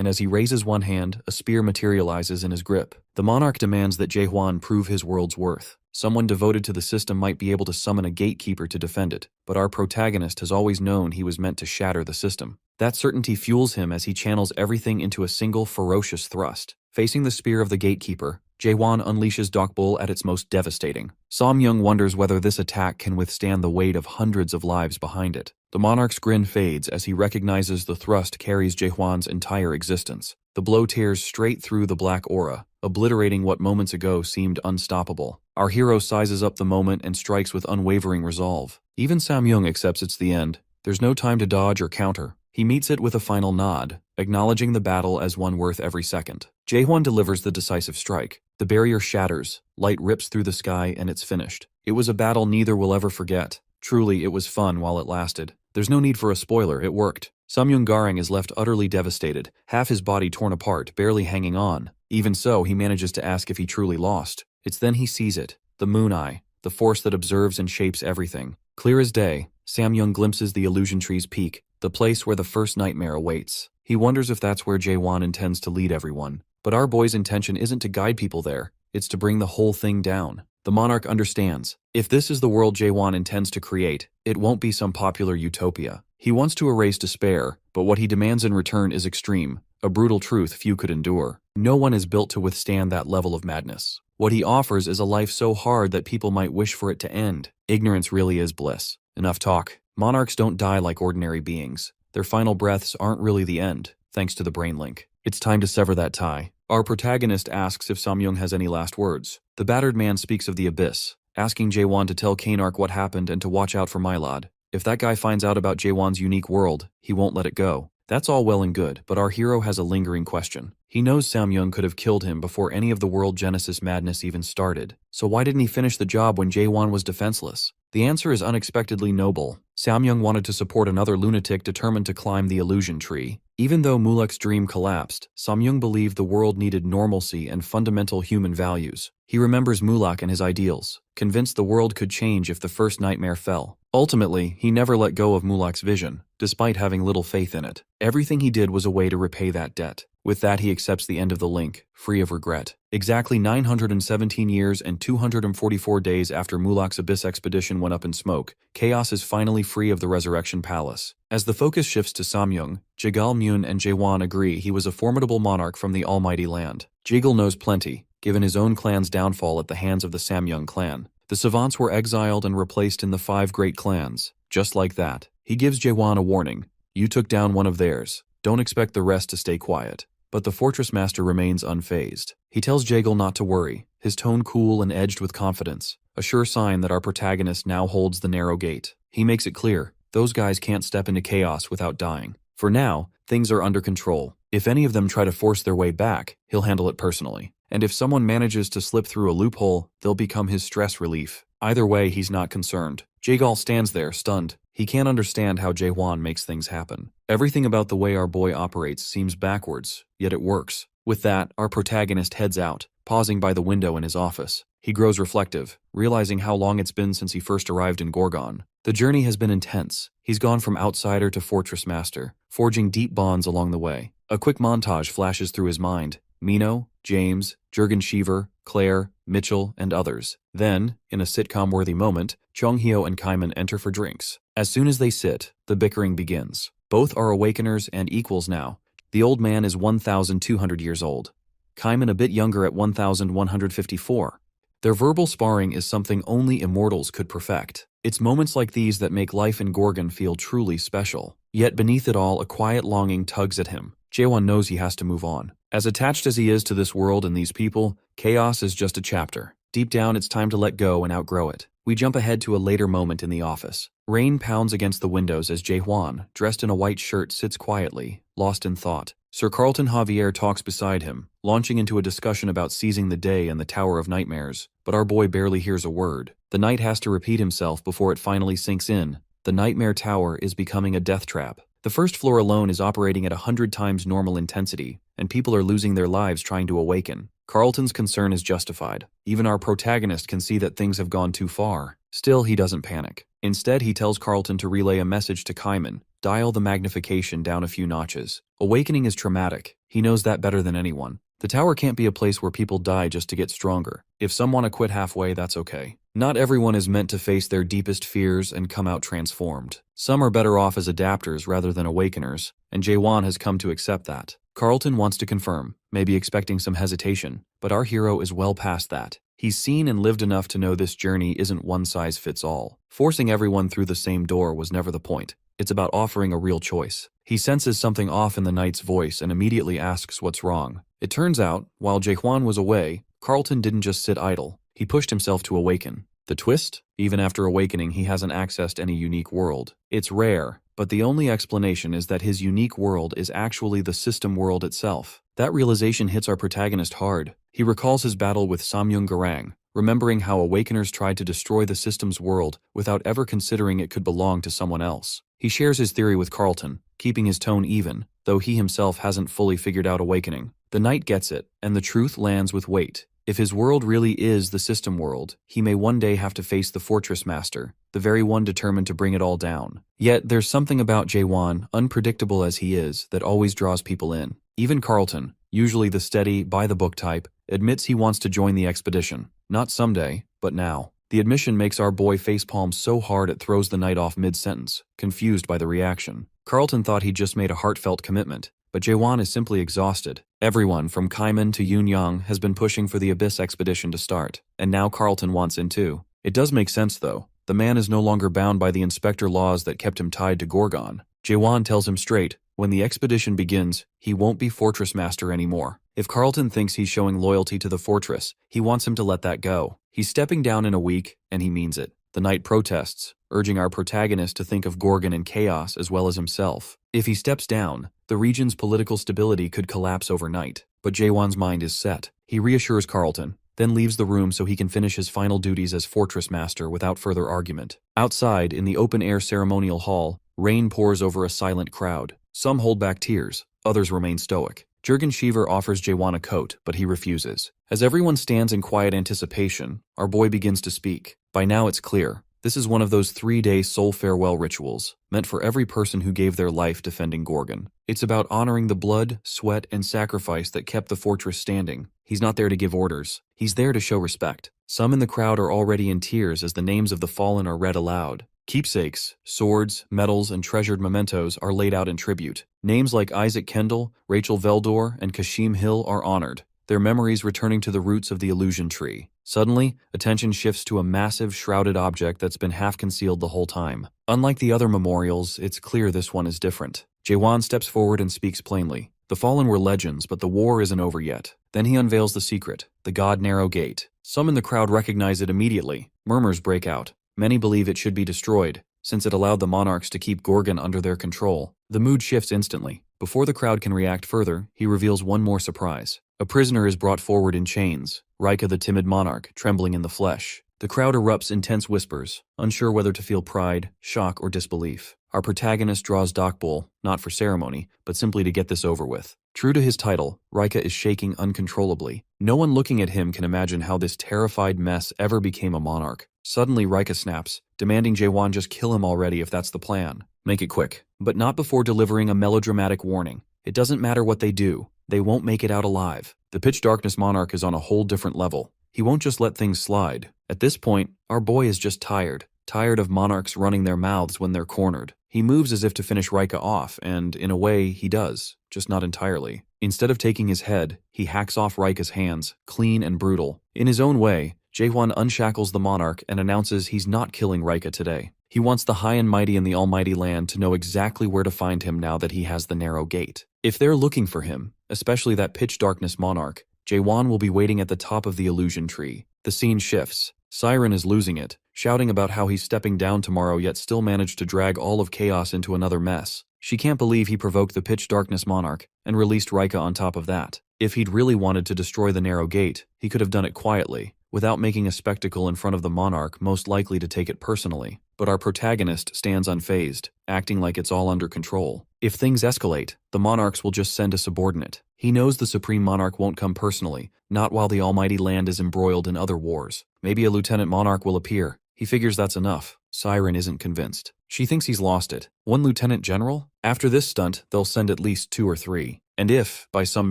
and as he raises one hand, a spear materializes in his grip. The monarch demands that Jae-hwan prove his world's worth. Someone devoted to the system might be able to summon a gatekeeper to defend it, but our protagonist has always known he was meant to shatter the system. That certainty fuels him as he channels everything into a single ferocious thrust. Facing the spear of the gatekeeper, Jae-hwan unleashes Dokbul at its most devastating. Sam-young wonders whether this attack can withstand the weight of hundreds of lives behind it. The monarch's grin fades as he recognizes the thrust carries Jae-hwan's entire existence. The blow tears straight through the black aura, obliterating what moments ago seemed unstoppable. Our hero sizes up the moment and strikes with unwavering resolve. Even Sam-young accepts it's the end. There's no time to dodge or counter. He meets it with a final nod, acknowledging the battle as one worth every second. Jae-hwan delivers the decisive strike. The barrier shatters, light rips through the sky, and it's finished. It was a battle neither will ever forget. Truly, it was fun while it lasted. There's no need for a spoiler, it worked. Samyung Garang is left utterly devastated, half his body torn apart, barely hanging on. Even so, he manages to ask if he truly lost. It's then he sees it, the moon eye, the force that observes and shapes everything. Clear as day, Samyung glimpses the illusion tree's peak, the place where the first nightmare awaits. He wonders if that's where Jae-hwan intends to lead everyone. But our boy's intention isn't to guide people there, it's to bring the whole thing down. The monarch understands. If this is the world Jae-hwan intends to create, it won't be some popular utopia. He wants to erase despair, but what he demands in return is extreme, a brutal truth few could endure. No one is built to withstand that level of madness. What he offers is a life so hard that people might wish for it to end. Ignorance really is bliss. Enough talk. Monarchs don't die like ordinary beings. Their final breaths aren't really the end, thanks to the brain link. It's time to sever that tie. Our protagonist asks if Samyung has any last words. The battered man speaks of the abyss, asking Jae-hwan to tell Kanark what happened and to watch out for Mylod. If that guy finds out about Jae-hwan's unique world, he won't let it go. That's all well and good, but our hero has a lingering question. He knows Samyung could have killed him before any of the World Genesis madness even started. So why didn't he finish the job when Jae-hwan was defenseless? The answer is unexpectedly noble. Samyung wanted to support another lunatic determined to climb the illusion tree. Even though Mulek's dream collapsed, Samyung believed the world needed normalcy and fundamental human values. He remembers Mulak and his ideals, convinced the world could change if the first nightmare fell. Ultimately, he never let go of Mulak's vision, despite having little faith in it. Everything he did was a way to repay that debt. With that, he accepts the end of the link, free of regret. Exactly 917 years and 244 days after Mulak's Abyss expedition went up in smoke, Chaos is finally free of the Resurrection Palace. As the focus shifts to Samyung, Jagal Myun and Jae-hwan agree he was a formidable monarch from the Almighty Land. Jagal knows plenty, given his own clan's downfall at the hands of the Samyung clan. The savants were exiled and replaced in the 5 great clans. Just like that, he gives Jae-hwan a warning. You took down one of theirs. Don't expect the rest to stay quiet. But the fortress master remains unfazed. He tells Jagal not to worry, his tone cool and edged with confidence, a sure sign that our protagonist now holds the narrow gate. He makes it clear, those guys can't step into chaos without dying. For now, things are under control. If any of them try to force their way back, he'll handle it personally. And if someone manages to slip through a loophole, they'll become his stress relief. Either way, he's not concerned. Jagal stands there, stunned. He can't understand how Jae-hwan makes things happen. Everything about the way our boy operates seems backwards, yet it works. With that, our protagonist heads out, pausing by the window in his office. He grows reflective, realizing how long it's been since he first arrived in Gorgon. The journey has been intense. He's gone from outsider to fortress master, forging deep bonds along the way. A quick montage flashes through his mind. Mino, James, Jurgen Sheaver, Claire, Mitchell, and others. Then, in a sitcom-worthy moment, Chong-hyo and Kaiman enter for drinks. As soon as they sit, the bickering begins. Both are awakeners and equals now. The old man is 1,200 years old. Kaiman a bit younger at 1,154. Their verbal sparring is something only immortals could perfect. It's moments like these that make life in Gorgon feel truly special. Yet beneath it all, a quiet longing tugs at him. Jae-won knows he has to move on. As attached as he is to this world and these people, chaos is just a chapter. Deep down, it's time to let go and outgrow it. We jump ahead to a later moment in the office. Rain pounds against the windows as Jae-hwan, dressed in a white shirt, sits quietly, lost in thought. Sir Carlton Javier talks beside him, launching into a discussion about seizing the day and the Tower of Nightmares. But our boy barely hears a word. The night has to repeat himself before it finally sinks in. The Nightmare Tower is becoming a death trap. The first floor alone is operating at 100 times normal intensity, and people are losing their lives trying to awaken. Carlton's concern is justified. Even our protagonist can see that things have gone too far. Still, he doesn't panic. Instead, he tells Carlton to relay a message to Kaiman, dial the magnification down a few notches. Awakening is traumatic. He knows that better than anyone. The tower can't be a place where people die just to get stronger. If some want to quit halfway, that's okay. Not everyone is meant to face their deepest fears and come out transformed. Some are better off as adapters rather than awakeners, and Jae-won has come to accept that. Carlton wants to confirm, maybe expecting some hesitation, but our hero is well past that. He's seen and lived enough to know this journey isn't one size fits all. Forcing everyone through the same door was never the point. It's about offering a real choice. He senses something off in the knight's voice and immediately asks what's wrong. It turns out, while Jae-hwan was away, Carlton didn't just sit idle. He pushed himself to awaken. The twist? Even after awakening, he hasn't accessed any unique world. It's rare, but the only explanation is that his unique world is actually the system world itself. That realization hits our protagonist hard. He recalls his battle with Samyung Garang, remembering how awakeners tried to destroy the system's world without ever considering it could belong to someone else. He shares his theory with Carlton, keeping his tone even, though he himself hasn't fully figured out awakening. The knight gets it, and the truth lands with weight. If his world really is the system world, he may one day have to face the fortress master, the very one determined to bring it all down. Yet there's something about Jae-won, unpredictable as he is, that always draws people in. Even Carlton, usually the steady, by-the-book type, admits he wants to join the expedition. Not someday, but now. The admission makes our boy facepalm so hard it throws the knight off mid-sentence, confused by the reaction. Carlton thought he'd just made a heartfelt commitment, but Jae-won is simply exhausted. Everyone, from Kaiman to Yoon-young, has been pushing for the Abyss expedition to start, and now Carlton wants in too. It does make sense though. The man is no longer bound by the inspector laws that kept him tied to Gorgon. Jae-won tells him straight, when the expedition begins, he won't be fortress master anymore. If Carlton thinks he's showing loyalty to the fortress, he wants him to let that go. He's stepping down in a week, and he means it. The knight protests, urging our protagonist to think of Gorgon and chaos as well as himself. If he steps down, the region's political stability could collapse overnight. But Jae-won's mind is set. He reassures Carlton, then leaves the room so he can finish his final duties as fortress master without further argument. Outside, in the open-air ceremonial hall, rain pours over a silent crowd. Some hold back tears, others remain stoic. Jurgen Shiver offers Jae-won a coat, but he refuses. As everyone stands in quiet anticipation, our boy begins to speak. By now it's clear. This is one of those 3-day soul farewell rituals, meant for every person who gave their life defending Gorgon. It's about honoring the blood, sweat, and sacrifice that kept the fortress standing. He's not there to give orders. He's there to show respect. Some in the crowd are already in tears as the names of the fallen are read aloud. Keepsakes, swords, medals, and treasured mementos are laid out in tribute. Names like Isaac Kendall, Rachel Veldor, and Kashim Hill are honored, their memories returning to the roots of the illusion tree. Suddenly, attention shifts to a massive, shrouded object that's been half-concealed the whole time. Unlike the other memorials, it's clear this one is different. Jae-won steps forward and speaks plainly. The fallen were legends, but the war isn't over yet. Then he unveils the secret, the God Narrow Gate. Some in the crowd recognize it immediately. Murmurs break out. Many believe it should be destroyed, since it allowed the monarchs to keep Gorgon under their control. The mood shifts instantly. Before the crowd can react further, he reveals one more surprise. A prisoner is brought forward in chains, Rika the timid monarch, trembling in the flesh. The crowd erupts in tense whispers, unsure whether to feel pride, shock, or disbelief. Our protagonist draws Dokbol, not for ceremony, but simply to get this over with. True to his title, Rika is shaking uncontrollably. No one looking at him can imagine how this terrified mess ever became a monarch. Suddenly, Rika snaps, demanding Jae-won just kill him already if that's the plan. Make it quick, but not before delivering a melodramatic warning. It doesn't matter what they do, they won't make it out alive. The pitch darkness monarch is on a whole different level. He won't just let things slide. At this point, our boy is just tired of monarchs running their mouths when they're cornered. He moves as if to finish Rika off, and in a way, he does, just not entirely. Instead of taking his head, he hacks off Rika's hands, clean and brutal. In his own way, Jae-won unshackles the monarch and announces he's not killing Rika today. He wants the high and mighty in the almighty land to know exactly where to find him now that he has the narrow gate. If they're looking for him, especially that pitch darkness monarch, Jae-won will be waiting at the top of the illusion tree. The scene shifts. Siren is losing it, shouting about how he's stepping down tomorrow yet still managed to drag all of chaos into another mess. She can't believe he provoked the pitch darkness monarch and released Rika on top of that. If he'd really wanted to destroy the narrow gate, he could have done it quietly, without making a spectacle in front of the monarch most likely to take it personally. But our protagonist stands unfazed, acting like it's all under control. If things escalate, the monarchs will just send a subordinate. He knows the supreme monarch won't come personally, not while the almighty land is embroiled in other wars. Maybe a lieutenant monarch will appear. He figures that's enough. Siren isn't convinced. She thinks he's lost it. One lieutenant general? After this stunt, they'll send at least 2 or 3. And if, by some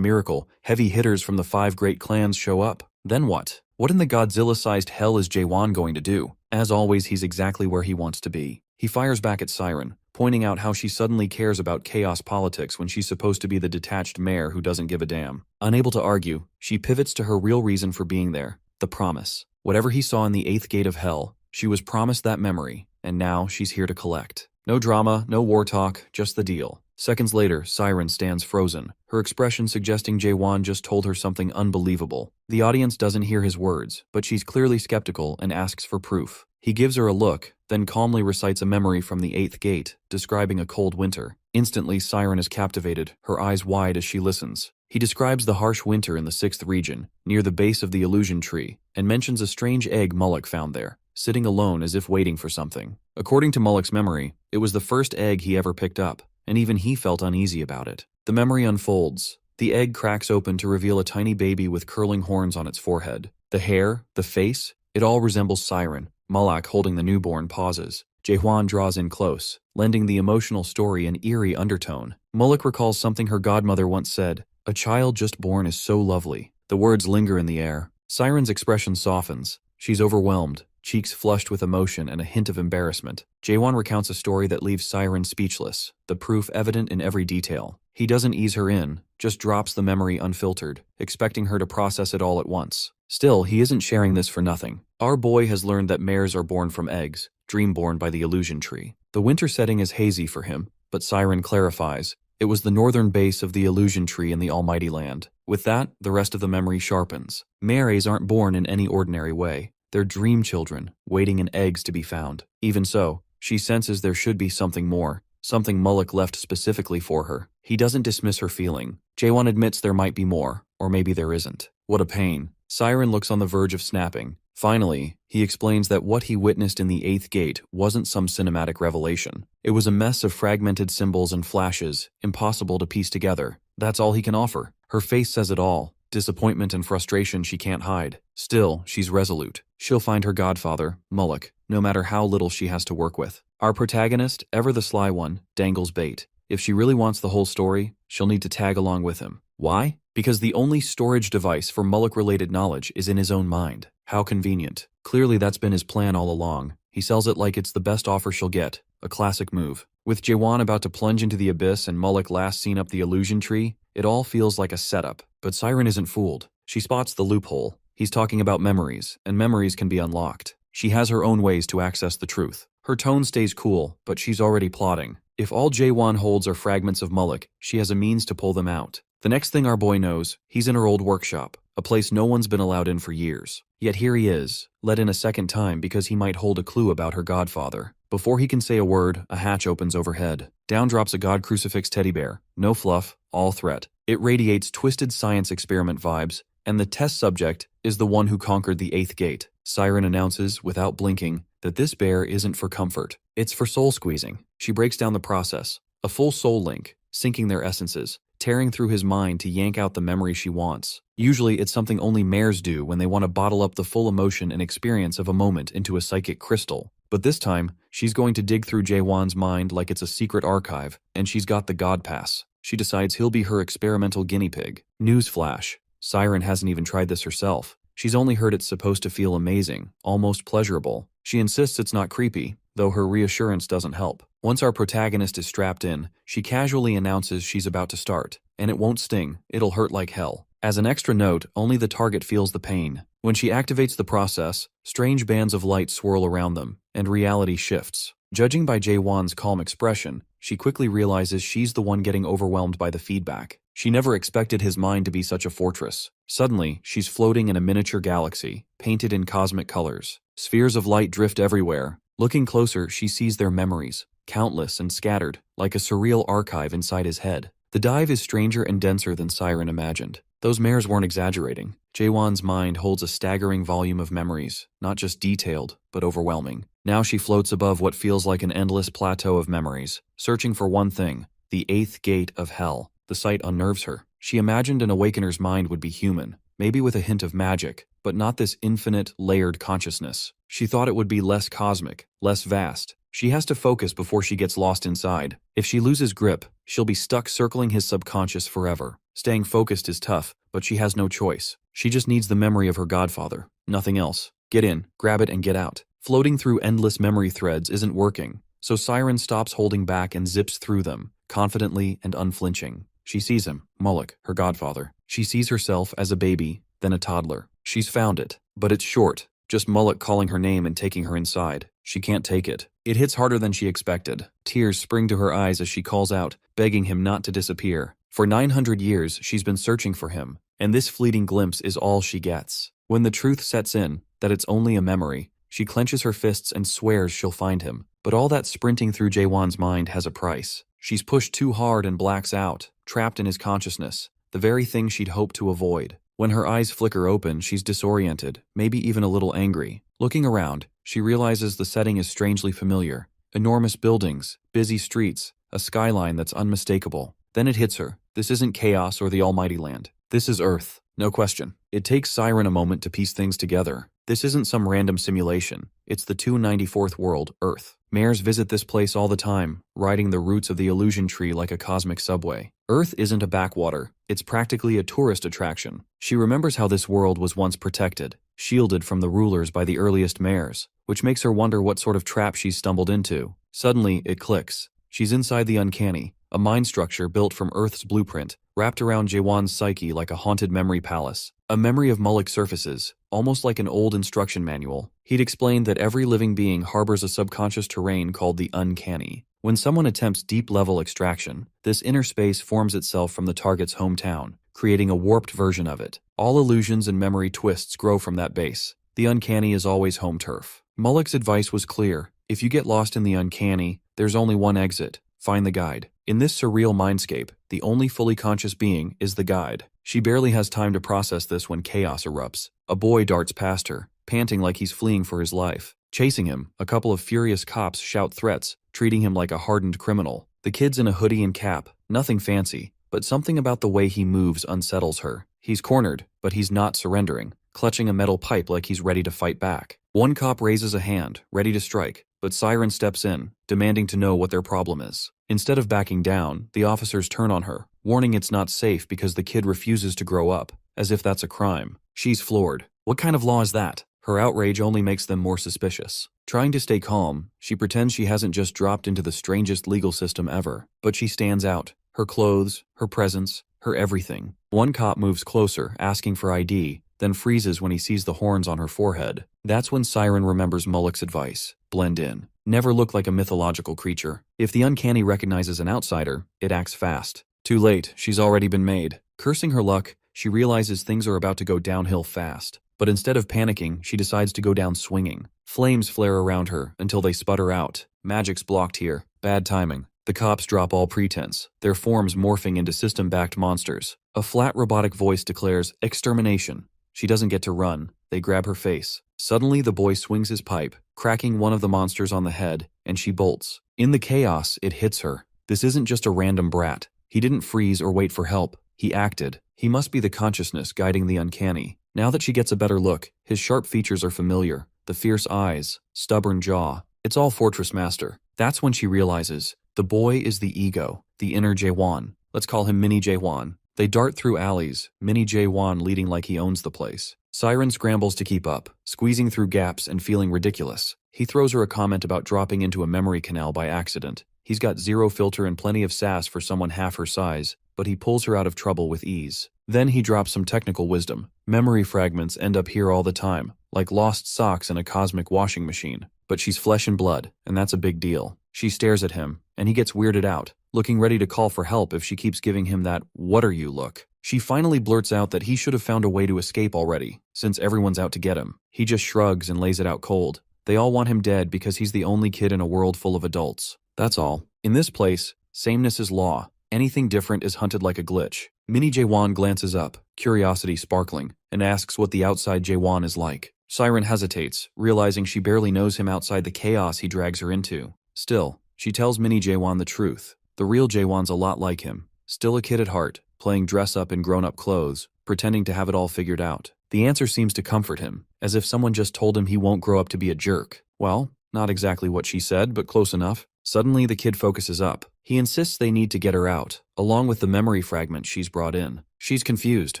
miracle, heavy hitters from the 5 great clans show up, then what? What in the Godzilla-sized hell is Jae-won going to do? As always, he's exactly where he wants to be. He fires back at Siren, pointing out how she suddenly cares about chaos politics when she's supposed to be the detached mayor who doesn't give a damn. Unable to argue, she pivots to her real reason for being there, the promise. Whatever he saw in the 8th gate of hell, she was promised that memory, and now she's here to collect. No drama, no war talk, just the deal. Seconds later, Siren stands frozen, her expression suggesting Jae-won just told her something unbelievable. The audience doesn't hear his words, but she's clearly skeptical and asks for proof. He gives her a look, then calmly recites a memory from the 8th gate, describing a cold winter. Instantly, Siren is captivated, her eyes wide as she listens. He describes the harsh winter in the 6th region, near the base of the illusion tree, and mentions a strange egg Mullock found there, sitting alone as if waiting for something. According to Mullock's memory, it was the first egg he ever picked up, and even he felt uneasy about it. The memory unfolds. The egg cracks open to reveal a tiny baby with curling horns on its forehead. The hair, the face, it all resembles Siren. Mullock, holding the newborn, pauses. Jae-won draws in close, lending the emotional story an eerie undertone. Mullock recalls something her godmother once said, "A child just born is so lovely." The words linger in the air. Siren's expression softens. She's overwhelmed, cheeks flushed with emotion and a hint of embarrassment. Jae-won recounts a story that leaves Siren speechless, the proof evident in every detail. He doesn't ease her in, just drops the memory unfiltered, expecting her to process it all at once. Still, he isn't sharing this for nothing. Our boy has learned that mares are born from eggs, dream-born by the illusion tree. The winter setting is hazy for him, but Siren clarifies. It was the northern base of the illusion tree in the Almighty Land. With that, the rest of the memory sharpens. Mares aren't born in any ordinary way. They're dream children, waiting in eggs to be found. Even so, she senses there should be something more, something Mullock left specifically for her. He doesn't dismiss her feeling. Jae-won admits there might be more, or maybe there isn't. What a pain. Siren looks on the verge of snapping. Finally, he explains that what he witnessed in the 8th gate wasn't some cinematic revelation. It was a mess of fragmented symbols and flashes, impossible to piece together. That's all he can offer. Her face says it all. Disappointment and frustration she can't hide. Still, she's resolute. She'll find her godfather, Mullock, no matter how little she has to work with. Our protagonist, ever the sly one, dangles bait. If she really wants the whole story, she'll need to tag along with him. Why? Because the only storage device for Mullock-related knowledge is in his own mind. How convenient. Clearly that's been his plan all along. He sells it like it's the best offer she'll get. A classic move. With Jae-won about to plunge into the abyss and Mullock last seen up the illusion tree, it all feels like a setup. But Siren isn't fooled. She spots the loophole. He's talking about memories, and memories can be unlocked. She has her own ways to access the truth. Her tone stays cool, but she's already plotting. If all Jae-won holds are fragments of Mullock, she has a means to pull them out. The next thing our boy knows, he's in her old workshop, a place no one's been allowed in for years. Yet here he is, let in a second time because he might hold a clue about her godfather. Before he can say a word, a hatch opens overhead. Down drops a god crucifix teddy bear. No fluff, all threat. It radiates twisted science experiment vibes, and the test subject is the one who conquered the 8th gate. Siren announces, without blinking, that this bear isn't for comfort. It's for soul squeezing. She breaks down the process. A full soul link, syncing their essences, tearing through his mind to yank out the memory she wants. Usually it's something only mares do when they want to bottle up the full emotion and experience of a moment into a psychic crystal. But this time, she's going to dig through Jae-won's mind like it's a secret archive, and she's got the God Pass. She decides he'll be her experimental guinea pig. Newsflash. Siren hasn't even tried this herself. She's only heard it's supposed to feel amazing, almost pleasurable. She insists it's not creepy, though her reassurance doesn't help. Once our protagonist is strapped in, she casually announces she's about to start. And it won't sting, it'll hurt like hell. As an extra note, only the target feels the pain. When she activates the process, strange bands of light swirl around them, and reality shifts. Judging by Jae-won's calm expression, she quickly realizes she's the one getting overwhelmed by the feedback. She never expected his mind to be such a fortress. Suddenly, she's floating in a miniature galaxy, painted in cosmic colors. Spheres of light drift everywhere. Looking closer, she sees their memories, countless and scattered, like a surreal archive inside his head. The dive is stranger and denser than Siren imagined. Those mares weren't exaggerating. Jae-won's mind holds a staggering volume of memories, not just detailed, but overwhelming. Now she floats above what feels like an endless plateau of memories, searching for one thing, the 8th gate of hell. The sight unnerves her. She imagined an awakener's mind would be human, maybe with a hint of magic, but not this infinite, layered consciousness. She thought it would be less cosmic, less vast, She has to focus before she gets lost inside. If she loses grip, she'll be stuck circling his subconscious forever. Staying focused is tough, but she has no choice. She just needs the memory of her godfather. Nothing else. Get in, grab it, and get out. Floating through endless memory threads isn't working, so Siren stops holding back and zips through them, confidently and unflinching. She sees him, Mullock, her godfather. She sees herself as a baby, then a toddler. She's found it, but it's short. Just Mullock calling her name and taking her inside. She can't take it. It hits harder than she expected. Tears spring to her eyes as she calls out, begging him not to disappear. For 900 years, she's been searching for him, and this fleeting glimpse is all she gets. When the truth sets in, that it's only a memory, she clenches her fists and swears she'll find him. But all that sprinting through Jaewon's mind has a price. She's pushed too hard and blacks out, trapped in his consciousness, the very thing she'd hoped to avoid. When her eyes flicker open, she's disoriented, maybe even a little angry. Looking around, she realizes the setting is strangely familiar. Enormous buildings, busy streets, a skyline that's unmistakable. Then it hits her. This isn't chaos or the almighty land. This is Earth. No question. It takes Siren a moment to piece things together. This isn't some random simulation. It's the 294th world, Earth. Mayors visit this place all the time, riding the roots of the illusion tree like a cosmic subway. Earth isn't a backwater. It's practically a tourist attraction. She remembers how this world was once protected, shielded from the rulers by the earliest mayors, which makes her wonder what sort of trap she's stumbled into. Suddenly, it clicks. She's inside the uncanny, a mind structure built from Earth's blueprint, wrapped around Jaewon's psyche like a haunted memory palace. A memory of Mullock surfaces, almost like an old instruction manual. He'd explained that every living being harbors a subconscious terrain called the uncanny. When someone attempts deep-level extraction, this inner space forms itself from the target's hometown, creating a warped version of it. All illusions and memory twists grow from that base. The uncanny is always home turf. Mullock's advice was clear. If you get lost in the uncanny, there's only one exit. Find the guide. In this surreal mindscape, the only fully conscious being is the guide. She barely has time to process this when chaos erupts. A boy darts past her, panting like he's fleeing for his life. Chasing him, a couple of furious cops shout threats, treating him like a hardened criminal. The kid's in a hoodie and cap, nothing fancy, but something about the way he moves unsettles her. He's cornered, but he's not surrendering, clutching a metal pipe like he's ready to fight back. One cop raises a hand, ready to strike, but Siren steps in, demanding to know what their problem is. Instead of backing down, the officers turn on her, warning it's not safe because the kid refuses to grow up, as if that's a crime. She's floored. What kind of law is that? Her outrage only makes them more suspicious. Trying to stay calm, she pretends she hasn't just dropped into the strangest legal system ever, but she stands out. Her clothes, her presence, her everything. One cop moves closer, asking for ID, then freezes when he sees the horns on her forehead. That's when Siren remembers Mullock's advice. Blend in. Never look like a mythological creature. If the uncanny recognizes an outsider, it acts fast. Too late, she's already been made. Cursing her luck, she realizes things are about to go downhill fast. But instead of panicking, she decides to go down swinging. Flames flare around her until they sputter out. Magic's blocked here. Bad timing. The cops drop all pretense, their forms morphing into system-backed monsters. A flat robotic voice declares, "Extermination." She doesn't get to run. They grab her face. Suddenly, the boy swings his pipe, cracking one of the monsters on the head, and she bolts. In the chaos, it hits her. This isn't just a random brat. He didn't freeze or wait for help. He acted. He must be the consciousness guiding the uncanny. Now that she gets a better look, his sharp features are familiar. The fierce eyes, stubborn jaw. It's all Fortress Master. That's when she realizes, the boy is the ego, the inner Jaewon. Let's call him Mini Jaewon. They dart through alleys, Mini Jaewon leading like he owns the place. Siren scrambles to keep up, squeezing through gaps and feeling ridiculous. He throws her a comment about dropping into a memory canal by accident. He's got zero filter and plenty of sass for someone half her size, but he pulls her out of trouble with ease. Then he drops some technical wisdom. Memory fragments end up here all the time, like lost socks in a cosmic washing machine. But she's flesh and blood, and that's a big deal. She stares at him, and he gets weirded out, looking ready to call for help if she keeps giving him that "what are you" look. She finally blurts out that he should have found a way to escape already, since everyone's out to get him. He just shrugs and lays it out cold. They all want him dead because he's the only kid in a world full of adults. That's all. In this place, sameness is law. Anything different is hunted like a glitch. Mini Jaewon glances up, curiosity sparkling, and asks what the outside Jaewon is like. Siren hesitates, realizing she barely knows him outside the chaos he drags her into. Still, she tells Mini Jaewon the truth. The real Jaewon's a lot like him. Still a kid at heart, playing dress-up in grown-up clothes, pretending to have it all figured out. The answer seems to comfort him, as if someone just told him he won't grow up to be a jerk. Well, Not exactly what she said, but close enough. Suddenly, the kid focuses up. He insists they need to get her out, along with the memory fragment she's brought in. She's confused.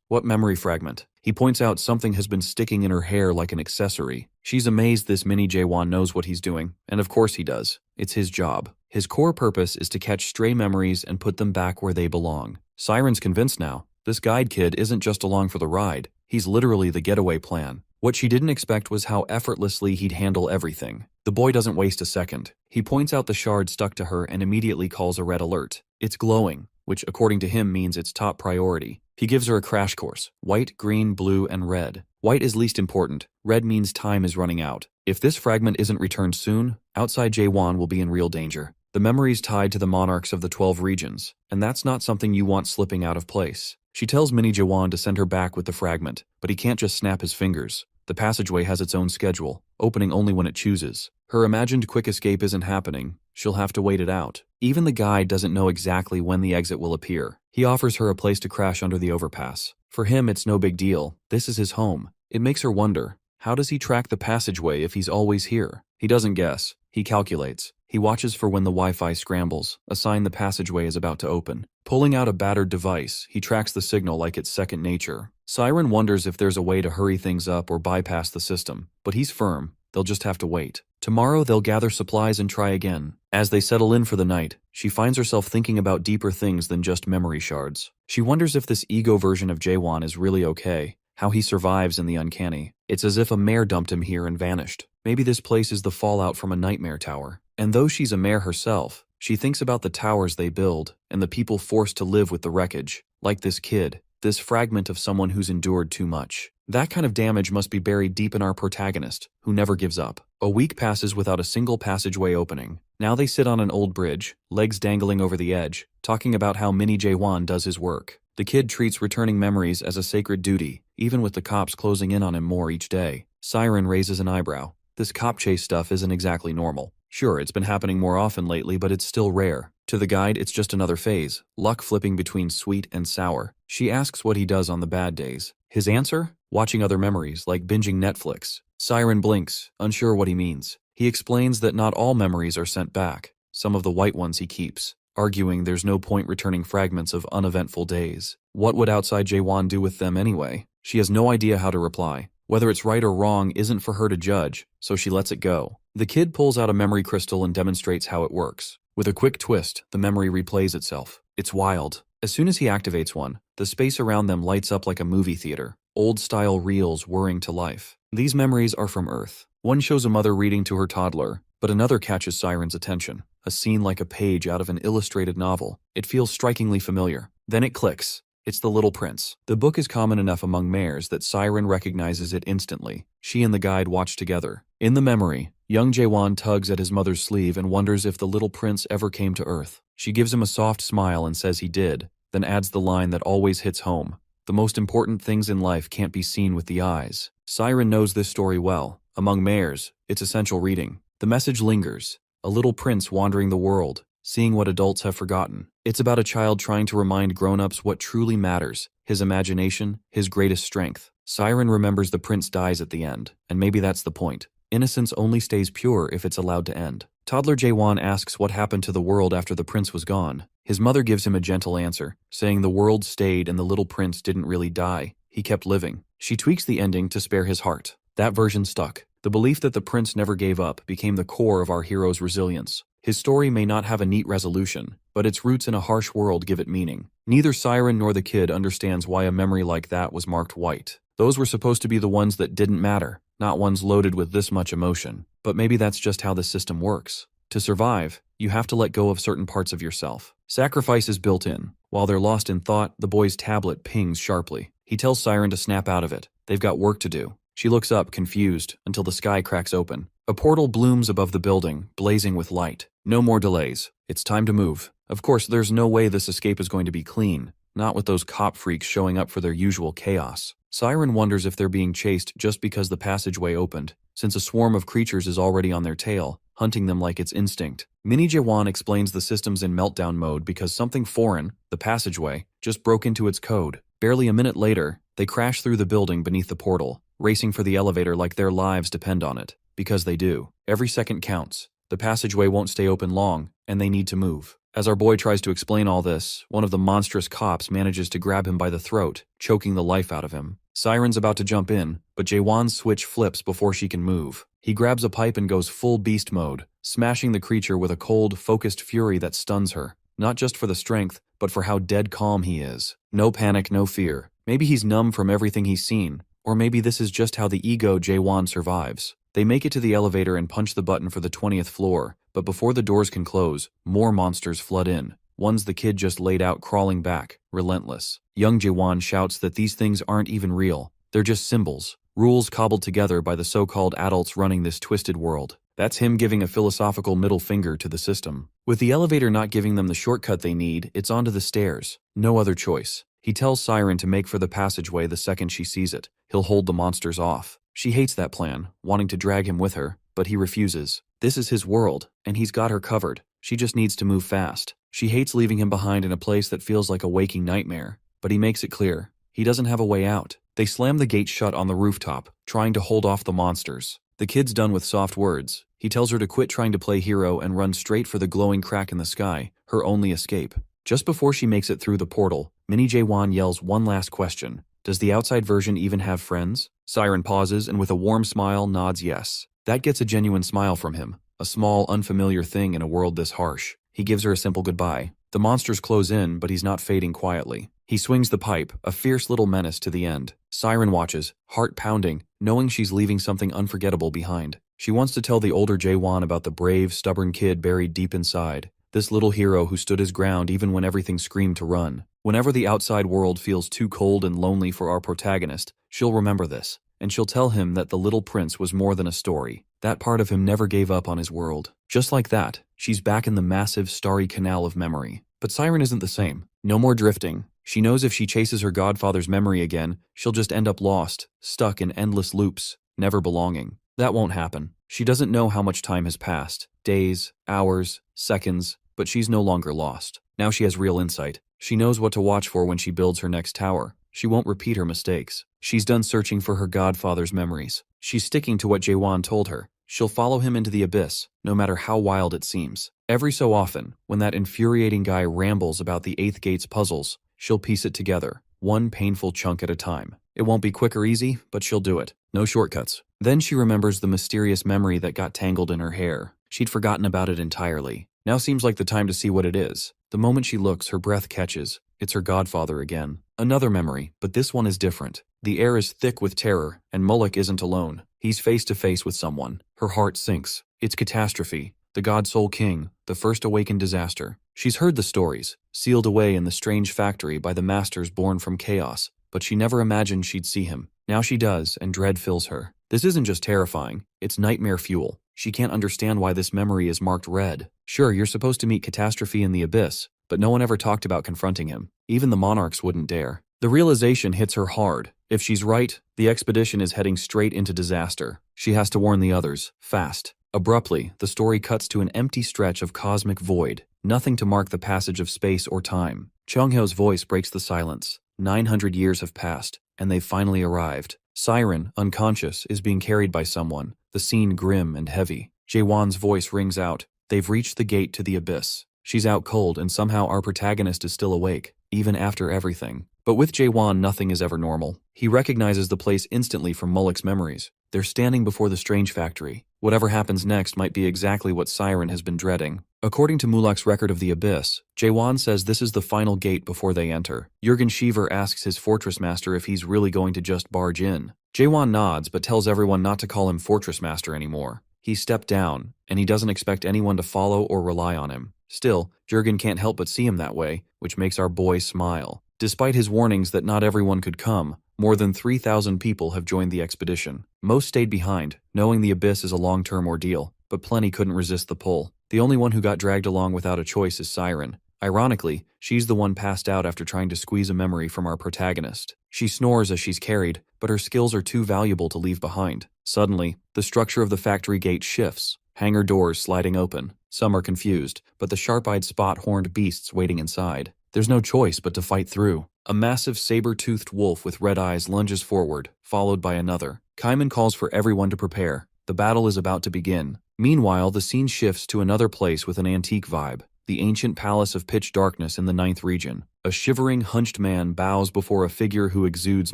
What memory fragment? He points out something has been sticking in her hair like an accessory. She's amazed this mini Jaewon knows what he's doing, and of course he does. It's his job. His core purpose is to catch stray memories and put them back where they belong. Siren's convinced now. This guide kid isn't just along for the ride. He's literally the getaway plan. What she didn't expect was how effortlessly he'd handle everything. The boy doesn't waste a second. He points out the shard stuck to her and immediately calls a red alert. It's glowing, which according to him means it's top priority. He gives her a crash course. White, green, blue, and red. White is least important. Red means time is running out. If this fragment isn't returned soon, outside Jaewon will be in real danger. The memory's tied to the monarchs of the 12 regions, and that's not something you want slipping out of place. She tells Mini Jaewon to send her back with the fragment, but he can't just snap his fingers. The passageway has its own schedule, opening only when it chooses. Her imagined quick escape isn't happening. She'll have to wait it out. Even the guide doesn't know exactly when the exit will appear. He offers her a place to crash under the overpass. For him, it's no big deal. This is his home. It makes her wonder, how does he track the passageway if he's always here? He doesn't guess. He calculates. He watches for when the Wi-Fi scrambles, a sign the passageway is about to open. Pulling out a battered device, he tracks the signal like it's second nature. Siren wonders if there's a way to hurry things up or bypass the system, but he's firm. They'll just have to wait. Tomorrow they'll gather supplies and try again. As they settle in for the night, she finds herself thinking about deeper things than just memory shards. She wonders if this ego version of Jaewon is really okay, how he survives in the uncanny. It's as if a mare dumped him here and vanished. Maybe this place is the fallout from a nightmare tower. And though she's a mare herself, she thinks about the towers they build and the people forced to live with the wreckage. Like this kid, this fragment of someone who's endured too much. That kind of damage must be buried deep in our protagonist, who never gives up. A week passes without a single passageway opening. Now they sit on an old bridge, legs dangling over the edge, talking about how Mini Jaewon does his work. The kid treats returning memories as a sacred duty, even with the cops closing in on him more each day. Siren raises an eyebrow. This cop chase stuff isn't exactly normal. Sure, it's been happening more often lately, but it's still rare. To the guide, it's just another phase, luck flipping between sweet and sour. She asks what he does on the bad days. His answer? Watching other memories, like binging Netflix. Siren blinks, unsure what he means. He explains that not all memories are sent back. Some of the white ones he keeps, arguing there's no point returning fragments of uneventful days. What would outside Jaewon do with them anyway? She has no idea how to reply. Whether it's right or wrong isn't for her to judge, so she lets it go. The kid pulls out a memory crystal and demonstrates how it works. With a quick twist, the memory replays itself. It's wild. As soon as he activates one, the space around them lights up like a movie theater, old-style reels whirring to life. These memories are from Earth. One shows a mother reading to her toddler, but another catches Siren's attention. A scene like a page out of an illustrated novel. It feels strikingly familiar. Then it clicks. It's The Little Prince. The book is common enough among mares that Siren recognizes it instantly. She and the guide watch together. In the memory, young Jaewon tugs at his mother's sleeve and wonders if the little prince ever came to Earth. She gives him a soft smile and says he did, then adds the line that always hits home. The most important things in life can't be seen with the eyes. Siren knows this story well. Among mares, it's essential reading. The message lingers. A little prince wandering the world, seeing what adults have forgotten. It's about a child trying to remind grown-ups what truly matters, his imagination, his greatest strength. Siren remembers the prince dies at the end, and maybe that's the point. Innocence only stays pure if it's allowed to end. Toddler Jaewon asks what happened to the world after the prince was gone. His mother gives him a gentle answer, saying the world stayed and the little prince didn't really die. He kept living. She tweaks the ending to spare his heart. That version stuck. The belief that the prince never gave up became the core of our hero's resilience. His story may not have a neat resolution, but its roots in a harsh world give it meaning. Neither Siren nor the kid understands why a memory like that was marked white. Those were supposed to be the ones that didn't matter, not ones loaded with this much emotion. But maybe that's just how the system works. To survive, you have to let go of certain parts of yourself. Sacrifice is built in. While they're lost in thought, the boy's tablet pings sharply. He tells Siren to snap out of it. They've got work to do. She looks up, confused, until the sky cracks open. A portal blooms above the building, blazing with light. No more delays. It's time to move. Of course, there's no way this escape is going to be clean, not with those cop freaks showing up for their usual chaos. Siren wonders if they're being chased just because the passageway opened, since a swarm of creatures is already on their tail, hunting them like it's instinct. Mini Jaewon explains the system's in meltdown mode because something foreign, the passageway, just broke into its code. Barely a minute later, they crash through the building beneath the portal, racing for the elevator like their lives depend on it. because they do. Every second counts. The passageway won't stay open long, and they need to move. As our boy tries to explain all this, one of the monstrous cops manages to grab him by the throat, choking the life out of him. Siren's about to jump in, but Jaewon's switch flips before she can move. He grabs a pipe and goes full beast mode, smashing the creature with a cold, focused fury that stuns her. Not just for the strength, but for how dead calm he is. No panic, no fear. Maybe he's numb from everything he's seen, or maybe this is just how the ego Jaewon survives. They make it to the elevator and punch the button for the 20th floor, but before the doors can close, more monsters flood in. One's the kid just laid out crawling back, relentless. Young Jaewon shouts that these things aren't even real. They're just symbols, rules cobbled together by the so-called adults running this twisted world. That's him giving a philosophical middle finger to the system. With the elevator not giving them the shortcut they need, it's onto the stairs. No other choice. He tells Siren to make for the passageway the second she sees it. He'll hold the monsters off. She hates that plan, wanting to drag him with her, but he refuses. This is his world, and he's got her covered. She just needs to move fast. She hates leaving him behind in a place that feels like a waking nightmare, but he makes it clear. He doesn't have a way out. They slam the gate shut on the rooftop, trying to hold off the monsters. The kid's done with soft words. He tells her to quit trying to play hero and run straight for the glowing crack in the sky, her only escape. Just before she makes it through the portal, Mini Jaewon yells one last question. Does the outside version even have friends? Siren pauses and with a warm smile nods yes. That gets a genuine smile from him. A small, unfamiliar thing in a world this harsh. He gives her a simple goodbye. The monsters close in, but he's not fading quietly. He swings the pipe, a fierce little menace to the end. Siren watches, heart pounding, knowing she's leaving something unforgettable behind. She wants to tell the older Jaewon about the brave, stubborn kid buried deep inside. This little hero who stood his ground even when everything screamed to run. Whenever the outside world feels too cold and lonely for our protagonist, she'll remember this. And she'll tell him that the little prince was more than a story. That part of him never gave up on his world. Just like that, she's back in the massive, starry canal of memory. But Siren isn't the same. No more drifting. She knows if she chases her godfather's memory again, she'll just end up lost, stuck in endless loops, never belonging. That won't happen. She doesn't know how much time has passed. Days, hours, seconds, but she's no longer lost. Now she has real insight. She knows what to watch for when she builds her next tower. She won't repeat her mistakes. She's done searching for her godfather's memories. She's sticking to what Jaewon told her. She'll follow him into the abyss, no matter how wild it seems. Every so often, when that infuriating guy rambles about the Eighth Gate's puzzles, she'll piece it together, one painful chunk at a time. It won't be quick or easy, but she'll do it. No shortcuts. Then she remembers the mysterious memory that got tangled in her hair. She'd forgotten about it entirely. Now seems like the time to see what it is. The moment she looks, her breath catches. It's her godfather again. Another memory, but this one is different. The air is thick with terror, and Mulek isn't alone. He's face to face with someone. Her heart sinks. It's catastrophe. The God Soul King, the first awakened disaster. She's heard the stories, sealed away in the strange factory by the masters born from chaos, but she never imagined she'd see him. Now she does, and dread fills her. This isn't just terrifying, it's nightmare fuel. She can't understand why this memory is marked red. Sure, you're supposed to meet Catastrophe in the Abyss, but no one ever talked about confronting him. Even the monarchs wouldn't dare. The realization hits her hard. If she's right, the expedition is heading straight into disaster. She has to warn the others, fast. Abruptly, the story cuts to an empty stretch of cosmic void, nothing to mark the passage of space or time. Chung-hyo's voice breaks the silence. 900 years have passed, and they've finally arrived. Siren, unconscious, is being carried by someone, the scene grim and heavy. Jaewon's voice rings out. They've reached the gate to the abyss. She's out cold, and somehow our protagonist is still awake, even after everything. But with Jaewon, nothing is ever normal. He recognizes the place instantly from Mulek's memories. They're standing before the strange factory. Whatever happens next might be exactly what Siren has been dreading. According to Mulek's record of the abyss, Jaewon says this is the final gate before they enter. Jürgen Schiever asks his fortress master if he's really going to just barge in. Jaewon nods but tells everyone not to call him fortress master anymore. He's stepped down, and he doesn't expect anyone to follow or rely on him. Still, Jürgen can't help but see him that way, which makes our boy smile. Despite his warnings that not everyone could come, more than 3,000 people have joined the expedition. Most stayed behind, knowing the abyss is a long-term ordeal, but plenty couldn't resist the pull. The only one who got dragged along without a choice is Siren. Ironically, she's the one passed out after trying to squeeze a memory from our protagonist. She snores as she's carried, but her skills are too valuable to leave behind. Suddenly, the structure of the factory gate shifts, hangar doors sliding open. Some are confused, but the sharp-eyed spot-horned beasts waiting inside. There's no choice but to fight through. A massive saber-toothed wolf with red eyes lunges forward, followed by another. Kaiman calls for everyone to prepare. The battle is about to begin. Meanwhile, the scene shifts to another place with an antique vibe. The ancient palace of pitch darkness in the 9th region. A shivering, hunched man bows before a figure who exudes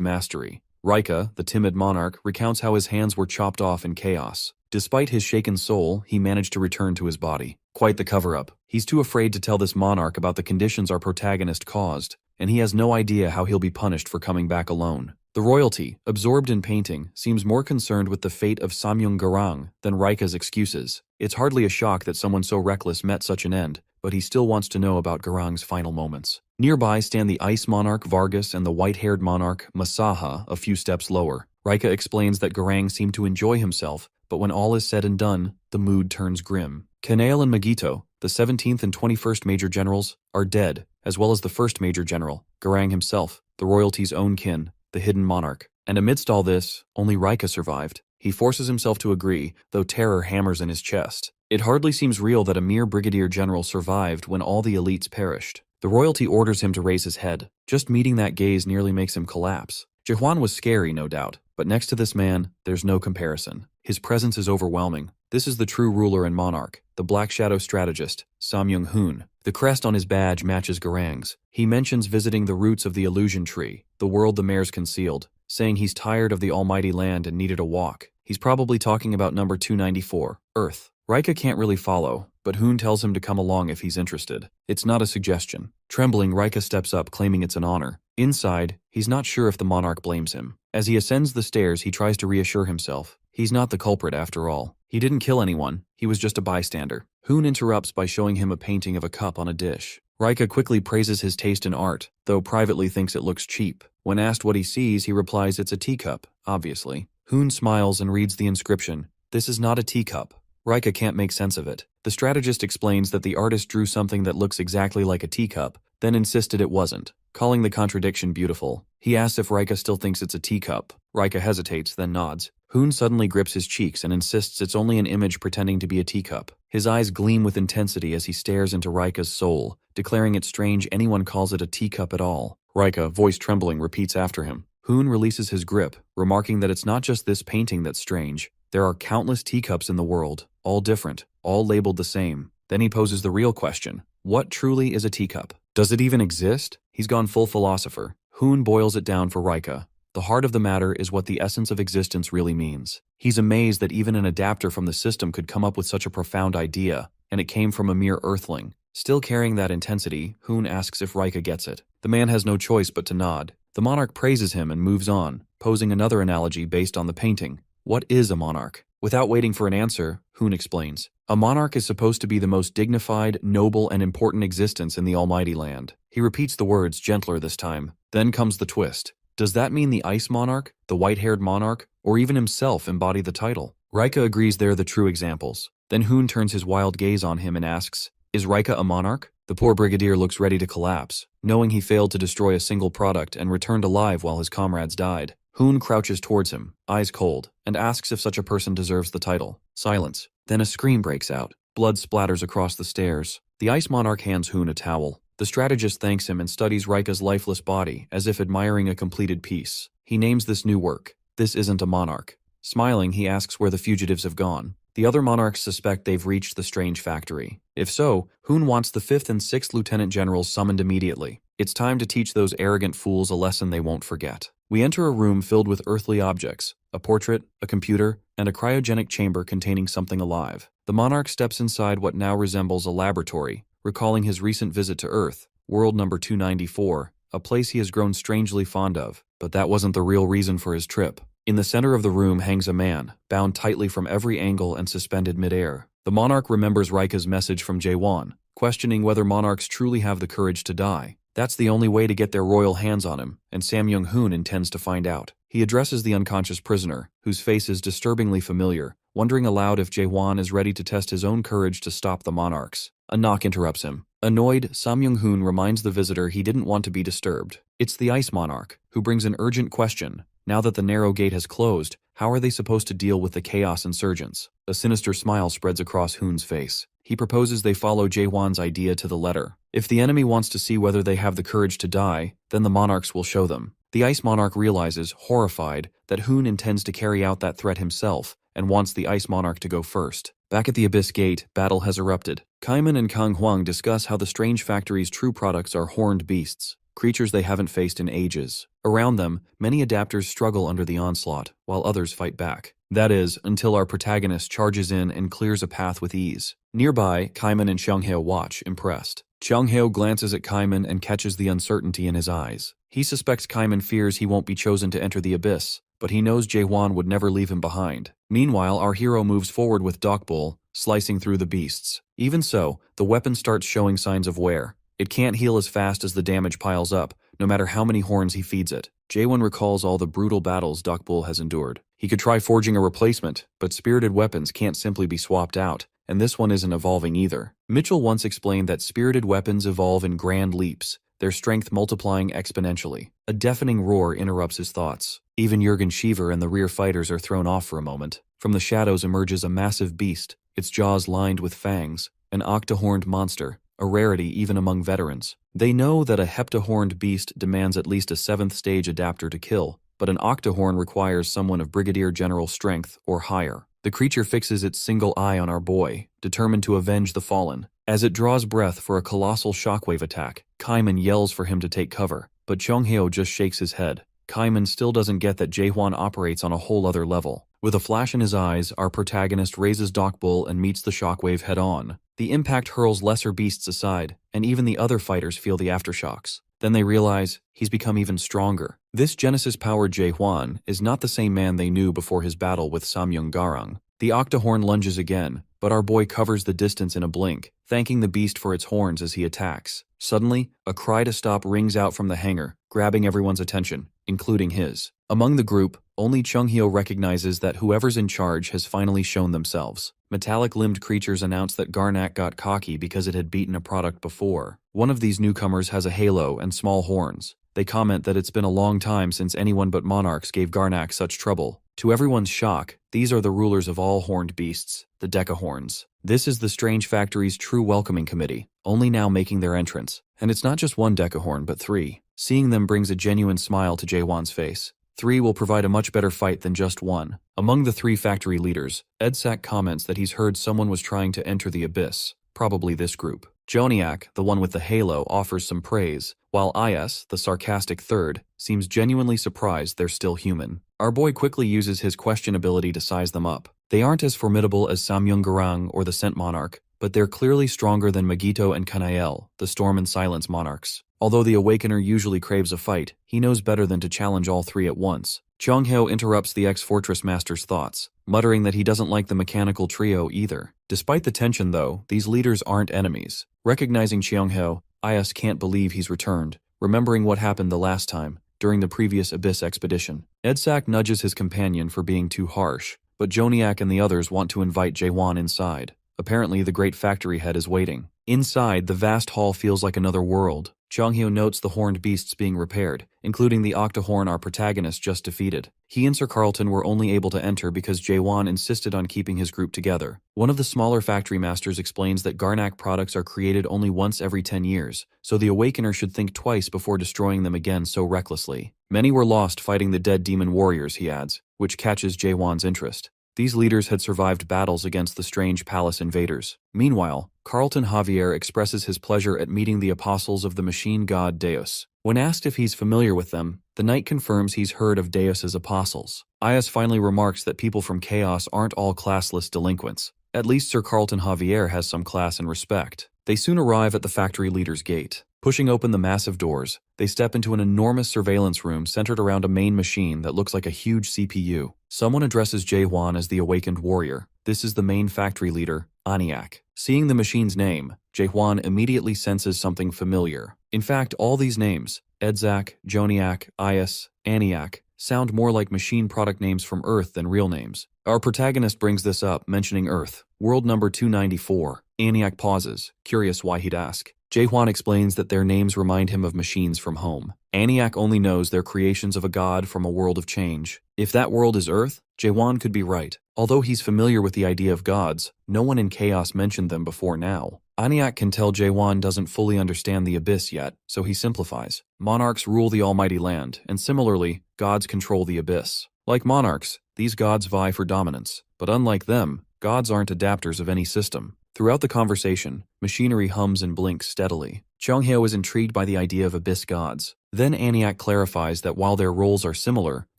mastery. Rika, the timid monarch, recounts how his hands were chopped off in chaos. Despite his shaken soul, he managed to return to his body. Quite the cover-up. He's too afraid to tell this monarch about the conditions our protagonist caused, and he has no idea how he'll be punished for coming back alone. The royalty, absorbed in painting, seems more concerned with the fate of Samyung Garang than Rika's excuses. It's hardly a shock that someone so reckless met such an end, but he still wants to know about Garang's final moments. Nearby stand the ice monarch Vargas and the white-haired monarch Masaha a few steps lower. Rika explains that Garang seemed to enjoy himself, but when all is said and done, the mood turns grim. Kanale and Magito, the 17th and 21st Major Generals, are dead, as well as the 1st Major General, Garang himself, the royalty's own kin, the hidden monarch. And amidst all this, only Rika survived. He forces himself to agree, though terror hammers in his chest. It hardly seems real that a mere brigadier general survived when all the elites perished. The royalty orders him to raise his head. Just meeting that gaze nearly makes him collapse. Jaehwan was scary, no doubt, but next to this man, there's no comparison. His presence is overwhelming. This is the true ruler and monarch, the Black Shadow strategist, Samyung-hoon. The crest on his badge matches Garang's. He mentions visiting the roots of the illusion tree, the world the mares concealed, saying he's tired of the almighty land and needed a walk. He's probably talking about number 294, Earth. Rika can't really follow, but Hoon tells him to come along if he's interested. It's not a suggestion. Trembling, Rika steps up, claiming it's an honor. Inside, he's not sure if the monarch blames him. As he ascends the stairs, he tries to reassure himself. He's not the culprit after all. He didn't kill anyone. He was just a bystander. Hoon interrupts by showing him a painting of a cup on a dish. Rika quickly praises his taste in art, though privately thinks it looks cheap. When asked what he sees, he replies it's a teacup, obviously. Hoon smiles and reads the inscription. This is not a teacup. Rika can't make sense of it. The strategist explains that the artist drew something that looks exactly like a teacup, then insisted it wasn't, calling the contradiction beautiful. He asks if Rika still thinks it's a teacup. Rika hesitates, then nods. Hoon suddenly grips his cheeks and insists it's only an image pretending to be a teacup. His eyes gleam with intensity as he stares into Rika's soul, declaring it strange anyone calls it a teacup at all. Rika, voice trembling, repeats after him. Hoon releases his grip, remarking that it's not just this painting that's strange. There are countless teacups in the world, all different, all labeled the same. Then he poses the real question. What truly is a teacup? Does it even exist? He's gone full philosopher. Hoon boils it down for Rika. The heart of the matter is what the essence of existence really means. He's amazed that even an adapter from the system could come up with such a profound idea, and it came from a mere earthling. Still carrying that intensity, Hoon asks if Rika gets it. The man has no choice but to nod. The monarch praises him and moves on, posing another analogy based on the painting. What is a monarch? Without waiting for an answer, Hoon explains. A monarch is supposed to be the most dignified, noble, and important existence in the almighty land. He repeats the words, gentler this time. Then comes the twist. Does that mean the ice monarch, the white-haired monarch, or even himself embody the title? Rika agrees they're the true examples. Then Hoon turns his wild gaze on him and asks, is Rika a monarch? The poor brigadier looks ready to collapse, knowing he failed to destroy a single product and returned alive while his comrades died. Hoon crouches towards him, eyes cold, and asks if such a person deserves the title. Silence. Then a scream breaks out. Blood splatters across the stairs. The ice monarch hands Hoon a towel. The strategist thanks him and studies Rika's lifeless body, as if admiring a completed piece. He names this new work. This isn't a monarch. Smiling, he asks where the fugitives have gone. The other monarchs suspect they've reached the strange factory. If so, Hoon wants the 5th and 6th lieutenant generals summoned immediately. It's time to teach those arrogant fools a lesson they won't forget. We enter a room filled with earthly objects, a portrait, a computer, and a cryogenic chamber containing something alive. The monarch steps inside what now resembles a laboratory, recalling his recent visit to Earth, world number 294, a place he has grown strangely fond of. But that wasn't the real reason for his trip. In the center of the room hangs a man, bound tightly from every angle and suspended midair. The monarch remembers Rika's message from Jaehwan, questioning whether monarchs truly have the courage to die. That's the only way to get their royal hands on him, and Samyung-hoon intends to find out. He addresses the unconscious prisoner, whose face is disturbingly familiar, wondering aloud if Jaehwan is ready to test his own courage to stop the monarchs. A knock interrupts him. Annoyed, Samyung-hoon reminds the visitor he didn't want to be disturbed. It's the ice monarch, who brings an urgent question. Now that the narrow gate has closed, how are they supposed to deal with the chaos insurgents? A sinister smile spreads across Hoon's face. He proposes they follow Jaehwan's idea to the letter. If the enemy wants to see whether they have the courage to die, then the monarchs will show them. The ice monarch realizes, horrified, that Hoon intends to carry out that threat himself, and wants the Ice Monarch to go first. Back at the Abyss Gate, battle has erupted. Kaiman and Kang Huang discuss how the Strange Factory's true products are horned beasts, creatures they haven't faced in ages. Around them, many adapters struggle under the onslaught, while others fight back. That is, until our protagonist charges in and clears a path with ease. Nearby, Kaiman and Xianghao watch, impressed. Xianghao glances at Kaiman and catches the uncertainty in his eyes. He suspects Kaiman fears he won't be chosen to enter the abyss, but he knows Jaehwan would never leave him behind. Meanwhile, our hero moves forward with Dokbul, slicing through the beasts. Even so, the weapon starts showing signs of wear. It can't heal as fast as the damage piles up, no matter how many horns he feeds it. Jaehwan recalls all the brutal battles Dokbul has endured. He could try forging a replacement, but spirited weapons can't simply be swapped out, and this one isn't evolving either. Mitchell once explained that spirited weapons evolve in grand leaps, their strength multiplying exponentially. A deafening roar interrupts his thoughts. Even Jurgen Schiever and the rear fighters are thrown off for a moment. From the shadows emerges a massive beast, its jaws lined with fangs, an octahorned monster, a rarity even among veterans. They know that a heptahorned beast demands at least a 7th stage adapter to kill, but an octahorn requires someone of Brigadier General strength or higher. The creature fixes its single eye on our boy, determined to avenge the fallen. As it draws breath for a colossal shockwave attack, Kaiman yells for him to take cover, but Xianghao just shakes his head. Kaiman still doesn't get that Jaehwan operates on a whole other level. With a flash in his eyes, our protagonist raises Dokbul and meets the shockwave head-on. The impact hurls lesser beasts aside, and even the other fighters feel the aftershocks. Then they realize he's become even stronger. This Genesis-powered Jaehwan is not the same man they knew before his battle with Samyung Garang. The octahorn lunges again, but our boy covers the distance in a blink, thanking the beast for its horns as he attacks. Suddenly, a cry to stop rings out from the hangar, grabbing everyone's attention, including his. Among the group, only Chung-hyo recognizes that whoever's in charge has finally shown themselves. Metallic-limbed creatures announce that Garnak got cocky because it had beaten a product before. One of these newcomers has a halo and small horns. They comment that it's been a long time since anyone but monarchs gave Garnak such trouble. To everyone's shock, these are the rulers of all horned beasts, the Decahorns. This is the Strange Factory's true welcoming committee, only now making their entrance. And it's not just one Decahorn, but 3. Seeing them brings a genuine smile to Jaehwan's face. 3 will provide a much better fight than just one. Among the 3 factory leaders, Edsak comments that he's heard someone was trying to enter the abyss, probably this group. Joniak, the one with the halo, offers some praise, while Is, the sarcastic third, seems genuinely surprised they're still human. Our boy quickly uses his question ability to size them up. They aren't as formidable as Samyung Garang or the Scent Monarch, but they're clearly stronger than Magito and Kanael, the Storm and Silence Monarchs. Although the Awakener usually craves a fight, he knows better than to challenge all 3 at once. Chung-hyo interrupts the ex-Fortress Master's thoughts, muttering that he doesn't like the mechanical trio either. Despite the tension though, these leaders aren't enemies. Recognizing Chung-hyo, Is can't believe he's returned, remembering what happened the last time, during the previous Abyss expedition. Edsak nudges his companion for being too harsh, but Joniak and the others want to invite Jaehwan inside. Apparently the great factory head is waiting. Inside, the vast hall feels like another world. Chung-hyo notes the horned beasts being repaired, including the octahorn our protagonist just defeated. He and Sir Carlton were only able to enter because Jaehwan insisted on keeping his group together. One of the smaller factory masters explains that Garnak products are created only once every 10 years, so the Awakener should think twice before destroying them again so recklessly. Many were lost fighting the dead demon warriors, he adds, which catches Jaehwan's interest. These leaders had survived battles against the strange palace invaders. Meanwhile, Carlton Javier expresses his pleasure at meeting the apostles of the machine god Deus. When asked if he's familiar with them, the knight confirms he's heard of Deus's apostles. Is finally remarks that people from Chaos aren't all classless delinquents. At least Sir Carlton Javier has some class and respect. They soon arrive at the factory leader's gate. Pushing open the massive doors, they step into an enormous surveillance room centered around a main machine that looks like a huge CPU. Someone addresses Jaehwan as the awakened warrior. This is the main factory leader, Aniak. Seeing the machine's name, Jaehwan immediately senses something familiar. In fact, all these names, Edzak, Joniak, Is, Aniak, sound more like machine product names from Earth than real names. Our protagonist brings this up, mentioning Earth. World number 294. Aniak pauses, curious why he'd ask. Jaehwan explains that their names remind him of machines from home. Aniak only knows they're creations of a god from a world of change. If that world is Earth, Jaehwan could be right. Although he's familiar with the idea of gods, no one in Chaos mentioned them before now. Aniak can tell Jaehwan doesn't fully understand the Abyss yet, so he simplifies. Monarchs rule the almighty land, and similarly, gods control the Abyss. Like monarchs, these gods vie for dominance, but unlike them, gods aren't adapters of any system. Throughout the conversation, machinery hums and blinks steadily. Chonghyo is intrigued by the idea of abyss gods. Then Aniak clarifies that while their roles are similar,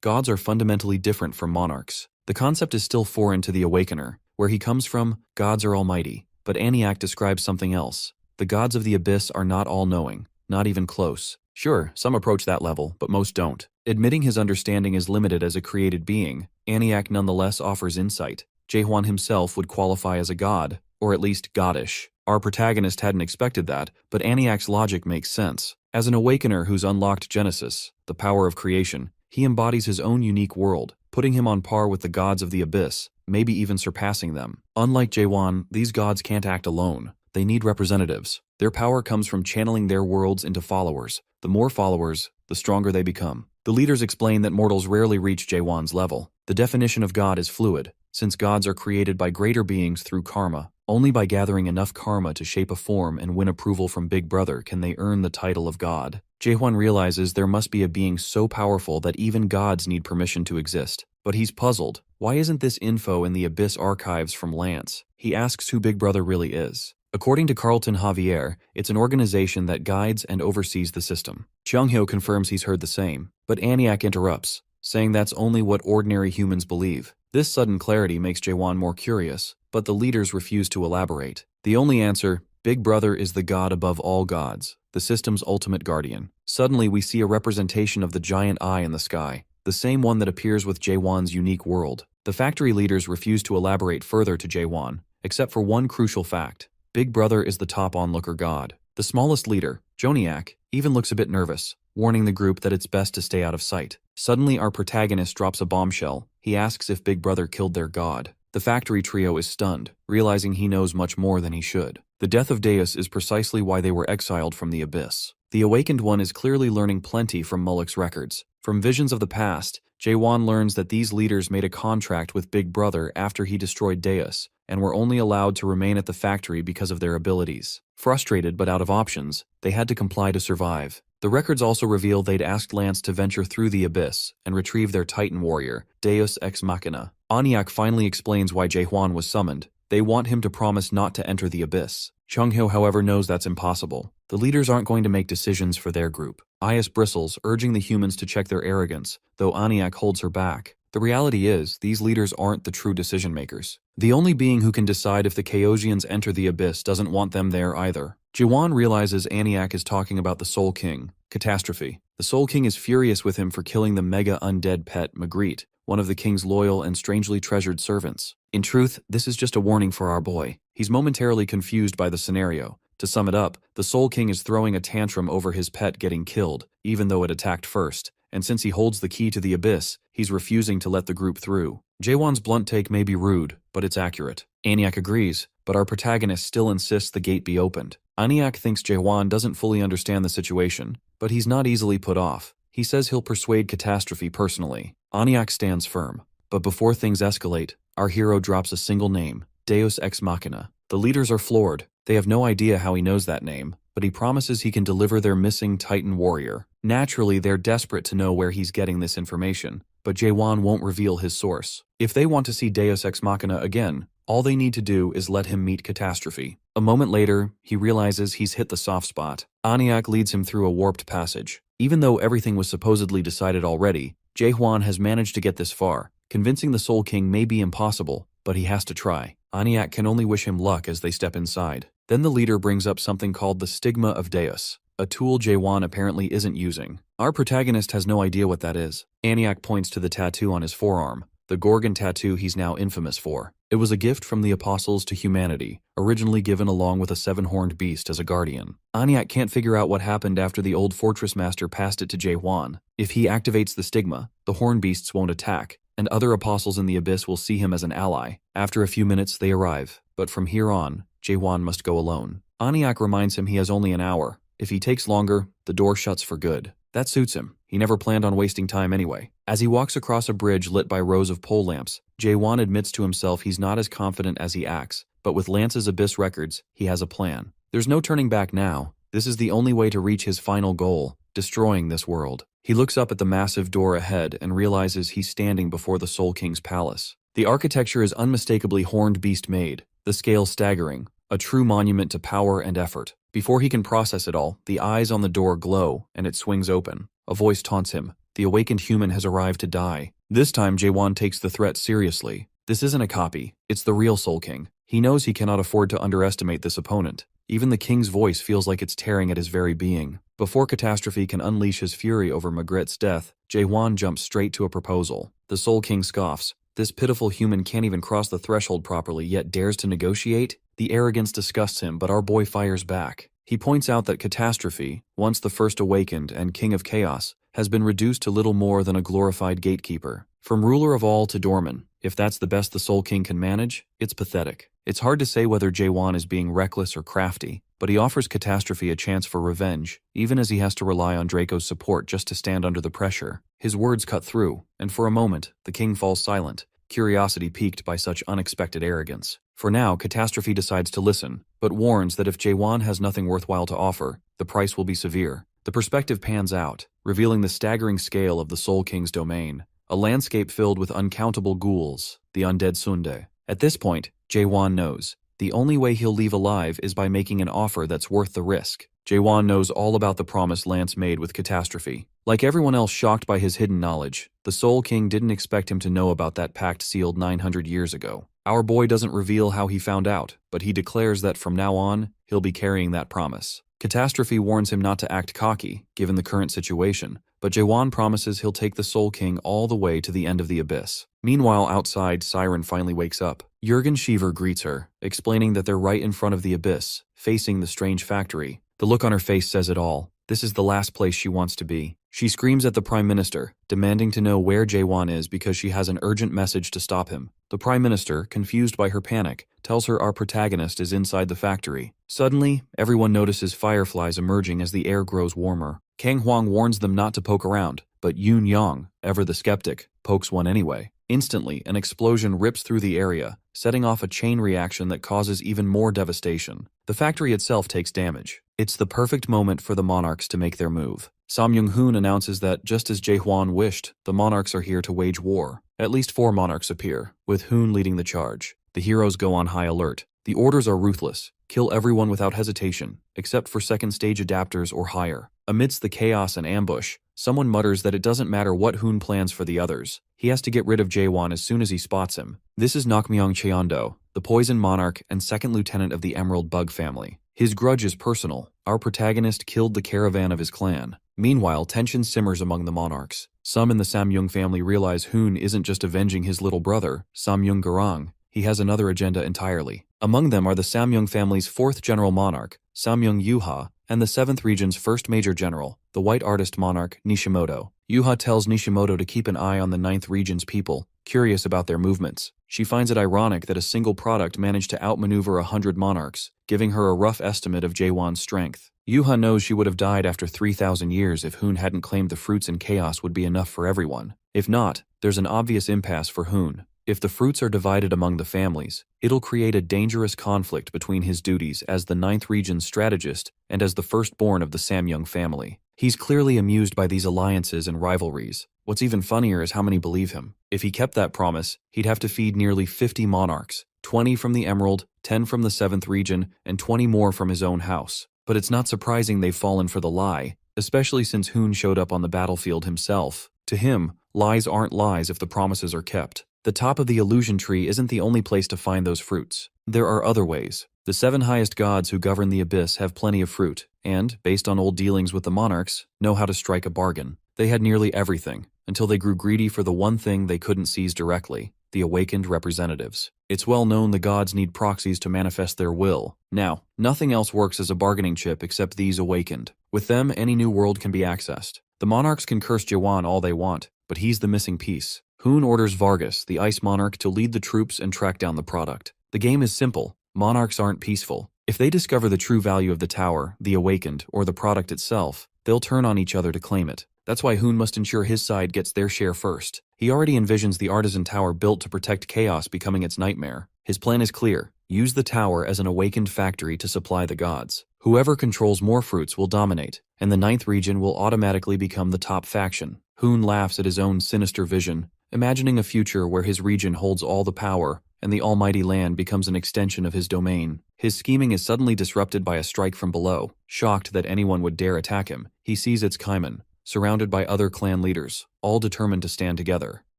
gods are fundamentally different from monarchs. The concept is still foreign to the Awakener. Where he comes from, gods are almighty, but Aniak describes something else. The gods of the abyss are not all-knowing, not even close. Sure, some approach that level, but most don't. Admitting his understanding is limited as a created being, Aniak nonetheless offers insight. Jaehwan himself would qualify as a god, or at least goddish. Our protagonist hadn't expected that, but Aniak's logic makes sense. As an awakener who's unlocked Genesis, the power of creation, he embodies his own unique world, putting him on par with the gods of the abyss, maybe even surpassing them. Unlike Jaehwan, these gods can't act alone. They need representatives. Their power comes from channeling their worlds into followers. The more followers, the stronger they become. The leaders explain that mortals rarely reach Jaehwan's level. The definition of God is fluid, since gods are created by greater beings through karma. Only by gathering enough karma to shape a form and win approval from Big Brother can they earn the title of God. Jaehwan realizes there must be a being so powerful that even gods need permission to exist. But he's puzzled. Why isn't this info in the Abyss archives from Lance? He asks who Big Brother really is. According to Carlton Javier, it's an organization that guides and oversees the system. Chonghyo confirms he's heard the same, but Aniak interrupts, saying that's only what ordinary humans believe. This sudden clarity makes Jaehwan more curious, but the leaders refuse to elaborate. The only answer, Big Brother is the god above all gods, the system's ultimate guardian. Suddenly we see a representation of the giant eye in the sky, the same one that appears with Jaehwan's unique world. The factory leaders refuse to elaborate further to Jaehwan, except for one crucial fact. Big Brother is the top onlooker god. The smallest leader, Joniak, even looks a bit nervous, warning the group that it's best to stay out of sight. Suddenly our protagonist drops a bombshell. He asks if Big Brother killed their god. The factory trio is stunned, realizing he knows much more than he should. The death of Deus is precisely why they were exiled from the Abyss. The Awakened One is clearly learning plenty from Mullick's records. From visions of the past, Jaehwan learns that these leaders made a contract with Big Brother after he destroyed Deus, and were only allowed to remain at the factory because of their abilities. Frustrated but out of options, they had to comply to survive. The records also reveal they'd asked Lance to venture through the Abyss and retrieve their Titan warrior, Deus Ex Machina. Aniak finally explains why Jaehwan was summoned. They want him to promise not to enter the Abyss. Chonghyo, however, knows that's impossible. The leaders aren't going to make decisions for their group. Ias bristles, urging the humans to check their arrogance, though Aniak holds her back. The reality is, these leaders aren't the true decision-makers. The only being who can decide if the Chaosians enter the Abyss doesn't want them there either. Jaehwan realizes Aniak is talking about the Soul King, Catastrophe. The Soul King is furious with him for killing the mega undead pet, Magritte, one of the king's loyal and strangely treasured servants. In truth, this is just a warning for our boy. He's momentarily confused by the scenario. To sum it up, the Soul King is throwing a tantrum over his pet getting killed, even though it attacked first. And since he holds the key to the Abyss, he's refusing to let the group through. Jaehwan's blunt take may be rude, but it's accurate. Aniak agrees, but our protagonist still insists the gate be opened. Aniak thinks Jaehwan doesn't fully understand the situation, but he's not easily put off. He says he'll persuade Catastrophe personally. Aniak stands firm. But before things escalate, our hero drops a single name, Deus Ex Machina. The leaders are floored. They have no idea how he knows that name, but he promises he can deliver their missing Titan warrior. Naturally, they're desperate to know where he's getting this information, but Jaehwan won't reveal his source. If they want to see Deus Ex Machina again, all they need to do is let him meet Catastrophe. A moment later, he realizes he's hit the soft spot. Aniak leads him through a warped passage. Even though everything was supposedly decided already, Jaehwan has managed to get this far. Convincing the Soul King may be impossible, but he has to try. Aniak can only wish him luck as they step inside. Then the leader brings up something called the Stigma of Deus, a tool Jaehwan apparently isn't using. Our protagonist has no idea what that is. Aniak points to the tattoo on his forearm, the Gorgon tattoo he's now infamous for. It was a gift from the apostles to humanity, originally given along with a seven-horned beast as a guardian. Aniak can't figure out what happened after the old fortress master passed it to Jaehwan. If he activates the stigma, the horn beasts won't attack, and other apostles in the Abyss will see him as an ally. After a few minutes, they arrive, but from here on, Jaehwan must go alone. Aniak reminds him he has only an hour. If he takes longer, the door shuts for good. That suits him. He never planned on wasting time anyway. As he walks across a bridge lit by rows of pole lamps, Jaehwan admits to himself he's not as confident as he acts, but with Lance's Abyss records, he has a plan. There's no turning back now. This is the only way to reach his final goal, destroying this world. He looks up at the massive door ahead and realizes he's standing before the Soul King's palace. The architecture is unmistakably horned beast made, the scale staggering, a true monument to power and effort. Before he can process it all, the eyes on the door glow and it swings open. A voice taunts him. The awakened human has arrived to die. This time, Jaewon takes the threat seriously. This isn't a copy, it's the real Soul King. He knows he cannot afford to underestimate this opponent. Even the king's voice feels like it's tearing at his very being. Before Catastrophe can unleash his fury over Magritte's death, Jaewon jumps straight to a proposal. The Soul King scoffs. This pitiful human can't even cross the threshold properly, yet dares to negotiate? The arrogance disgusts him, but our boy fires back. He points out that Catastrophe, once the first awakened and king of chaos, has been reduced to little more than a glorified gatekeeper. From ruler of all to doorman, if that's the best the Soul King can manage, it's pathetic. It's hard to say whether Jaewon is being reckless or crafty, but he offers Catastrophe a chance for revenge, even as he has to rely on Draco's support just to stand under the pressure. His words cut through, and for a moment, the king falls silent, curiosity piqued by such unexpected arrogance. For now, Catastrophe decides to listen, but warns that if Jaewon has nothing worthwhile to offer, the price will be severe. The perspective pans out, revealing the staggering scale of the Soul King's domain, a landscape filled with uncountable ghouls, the undead Sunde. At this point, Jaewon knows. The only way he'll leave alive is by making an offer that's worth the risk. Jaewon knows all about the promise Lance made with Catastrophe. Like everyone else shocked by his hidden knowledge, the Soul King didn't expect him to know about that pact sealed 900 years ago. Our boy doesn't reveal how he found out, but he declares that from now on, he'll be carrying that promise. Catastrophe warns him not to act cocky, given the current situation, but Jaewon promises he'll take the Soul King all the way to the end of the abyss. Meanwhile, outside, Siren finally wakes up. Jurgen Sheaver greets her, explaining that they're right in front of the abyss, facing the strange factory. The look on her face says it all. This is the last place she wants to be. She screams at the Prime Minister, demanding to know where Jaewon is because she has an urgent message to stop him. The Prime Minister, confused by her panic, tells her our protagonist is inside the factory. Suddenly, everyone notices fireflies emerging as the air grows warmer. Kang Hwang warns them not to poke around, but Yoon Yang, ever the skeptic, pokes one anyway. Instantly, an explosion rips through the area, setting off a chain reaction that causes even more devastation. The factory itself takes damage. It's the perfect moment for the monarchs to make their move. Sam Young-hoon announces that, just as Jae-hwan wished, the monarchs are here to wage war. At least 4 monarchs appear, with Hoon leading the charge. The heroes go on high alert. The orders are ruthless. Kill everyone without hesitation, except for second stage adapters or higher. Amidst the chaos and ambush, someone mutters that it doesn't matter what Hoon plans for the others. He has to get rid of Jaewon as soon as he spots him. This is Nakmyeong Cheondo, the Poison Monarch and second lieutenant of the Emerald Bug family. His grudge is personal. Our protagonist killed the caravan of his clan. Meanwhile, tension simmers among the monarchs. Some in the Samyung family realize Hoon isn't just avenging his little brother, Samyung Garang. He has another agenda entirely. Among them are the Samyung family's 4th general monarch, Samyung Yuha, and the 7th region's first major general, the white artist monarch, Nishimoto. Yuha tells Nishimoto to keep an eye on the 9th region's people, curious about their movements. She finds it ironic that a single product managed to outmaneuver 100 monarchs, giving her a rough estimate of Jaewon's strength. Yuha knows she would have died after 3,000 years if Hoon hadn't claimed the fruits and chaos would be enough for everyone. If not, there's an obvious impasse for Hoon. If the fruits are divided among the families, it'll create a dangerous conflict between his duties as the 9th region's strategist and as the firstborn of the Samyung family. He's clearly amused by these alliances and rivalries. What's even funnier is how many believe him. If he kept that promise, he'd have to feed nearly 50 monarchs, 20 from the Emerald, 10 from the 7th region, and 20 more from his own house. But it's not surprising they've fallen for the lie, especially since Hoon showed up on the battlefield himself. To him, lies aren't lies if the promises are kept. The top of the illusion tree isn't the only place to find those fruits. There are other ways. The 7 highest gods who govern the abyss have plenty of fruit, and, based on old dealings with the monarchs, know how to strike a bargain. They had nearly everything, until they grew greedy for the one thing they couldn't seize directly, the awakened representatives. It's well known the gods need proxies to manifest their will. Now, nothing else works as a bargaining chip except these awakened. With them, any new world can be accessed. The monarchs can curse Jaewon all they want, but he's the missing piece. Hoon orders Vargas, the Ice Monarch, to lead the troops and track down the product. The game is simple. Monarchs aren't peaceful. If they discover the true value of the tower, the awakened, or the product itself, they'll turn on each other to claim it. That's why Hoon must ensure his side gets their share first. He already envisions the artisan tower built to protect chaos becoming its nightmare. His plan is clear. Use the tower as an awakened factory to supply the gods. Whoever controls more fruits will dominate, and the 9th region will automatically become the top faction. Hoon laughs at his own sinister vision, imagining a future where his region holds all the power and the almighty land becomes an extension of his domain. His scheming is suddenly disrupted by a strike from below. Shocked that anyone would dare attack him, he sees it's Kaiman, surrounded by other clan leaders, all determined to stand together.